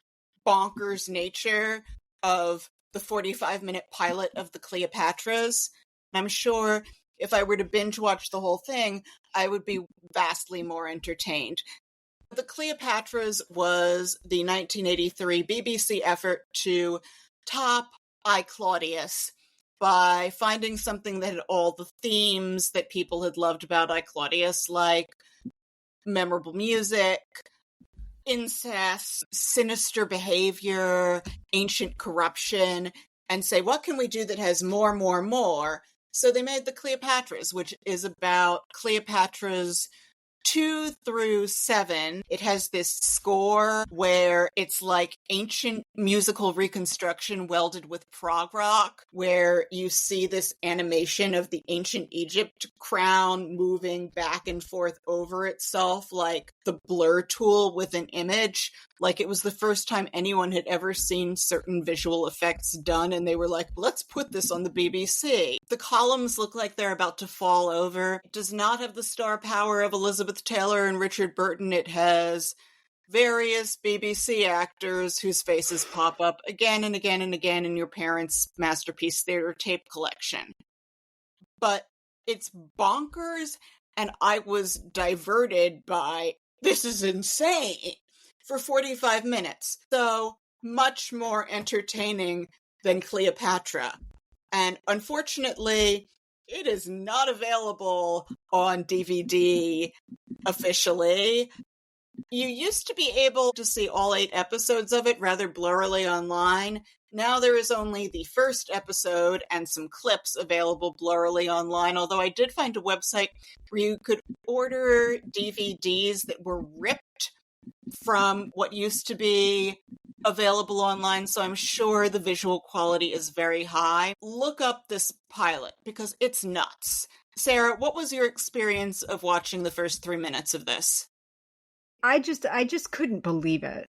bonkers nature of the 45-minute pilot of The Cleopatras. I'm sure if I were to binge watch the whole thing, I would be vastly more entertained. The Cleopatras was the 1983 BBC effort to top I, Claudius by finding something that had all the themes that people had loved about I, Claudius, like memorable music, incest, sinister behavior, ancient corruption, and say, what can we do that has more? So they made the Cleopatras, which is about Cleopatra's 2 through 7. It has this score where it's like ancient musical reconstruction welded with prog rock, where you see this animation of the ancient Egypt crown moving back and forth over itself like the blur tool with an image. Like it was the first time anyone had ever seen certain visual effects done, and they were like, let's put this on the BBC. The columns look like they're about to fall over. It does not have the star power of Elizabeth Taylor and Richard Burton. It has various BBC actors whose faces pop up again and again and again in your parents' Masterpiece Theater tape collection. But it's bonkers, and I was diverted by, this is insane, for 45 minutes. So much more entertaining than Cleopatra. And unfortunately, it is not available on DVD officially. You used to be able to see all 8 episodes of it rather blurrily online. Now there is only the first episode and some clips available blurrily online, although I did find a website where you could order DVDs that were ripped from what used to be available online, so I'm sure the visual quality is very high. Look up this pilot, because it's nuts. Sarah, what was your experience of watching the first 3 minutes of this? I just couldn't believe it.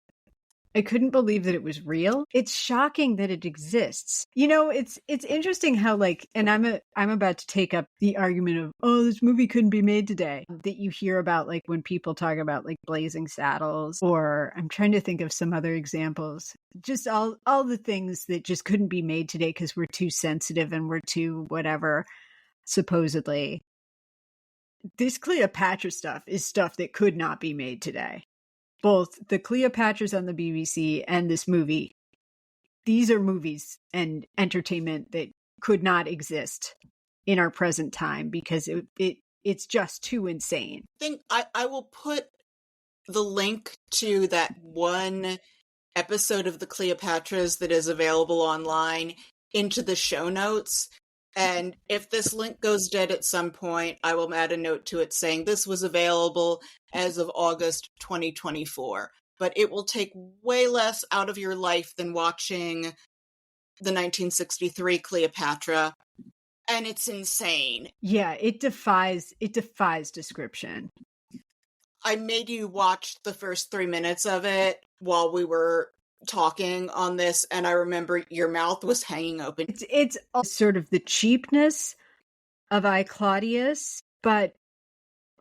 I couldn't believe that it was real. It's shocking that it exists. You know, it's interesting how, like, and I'm about to take up the argument of, oh, this movie couldn't be made today, that you hear about, like, when people talk about, like, Blazing Saddles, or I'm trying to think of some other examples. Just all the things that just couldn't be made today because we're too sensitive and we're too whatever, supposedly. This Cleopatra stuff is stuff that could not be made today. Both the Cleopatras on the BBC and this movie, these are movies and entertainment that could not exist in our present time because it's just too insane. I will put the link to that one episode of the Cleopatras that is available online into the show notes. And if this link goes dead at some point, I will add a note to it saying this was available as of August 2024. But it will take way less out of your life than watching the 1963 Cleopatra. And it's insane. Yeah, it defies description. I made you watch the first 3 minutes of it while we were talking on this, and I remember your mouth was hanging open. It's sort of the cheapness of I, Claudius, but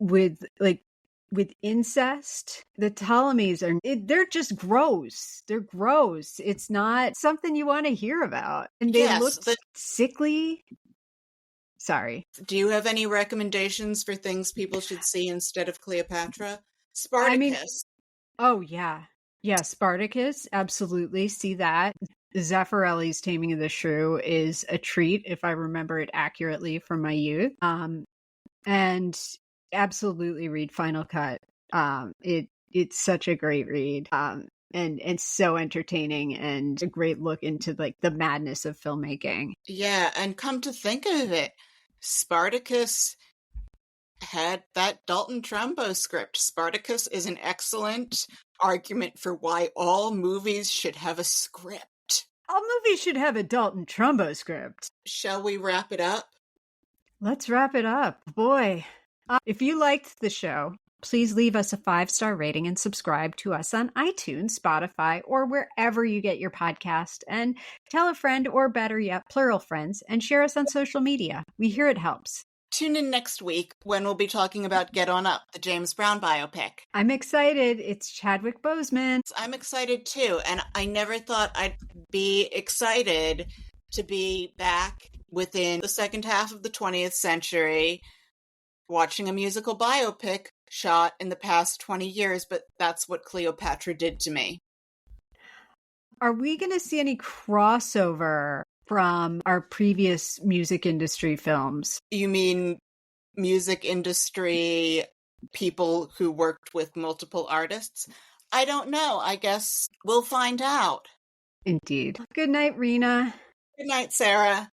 with incest. The Ptolemies they're just gross. They're gross. It's not something you want to hear about. And they look sickly. Sorry. Do you have any recommendations for things people should see instead of Cleopatra? Spartacus. Oh, yeah. Yeah, Spartacus. Absolutely. See that. Zeffirelli's Taming of the Shrew is a treat, if I remember it accurately from my youth. And absolutely read Final Cut. It's such a great read. And so entertaining and a great look into like the madness of filmmaking. Yeah, and come to think of it, Spartacus had that Dalton Trumbo script. Spartacus is an excellent argument for why all movies should have a script. All movies should have a Dalton Trumbo script. Shall we wrap it up? Let's wrap it up. Boy, if you liked the show, please leave us a 5-star rating and subscribe to us on iTunes, Spotify, or wherever you get your podcast. And tell a friend, or better yet, plural friends, and share us on social media. We hear it helps. Tune in next week when we'll be talking about Get On Up, the James Brown biopic. I'm excited. It's Chadwick Boseman. I'm excited too, and I never thought I'd be excited to be back within the second half of the 20th century watching a musical biopic shot in the past 20 years, but that's what Cleopatra did to me. Are we going to see any crossover from our previous music industry films? You mean music industry people who worked with multiple artists? I don't know. I guess we'll find out. Indeed. Good night, Rena. Good night, Sarah.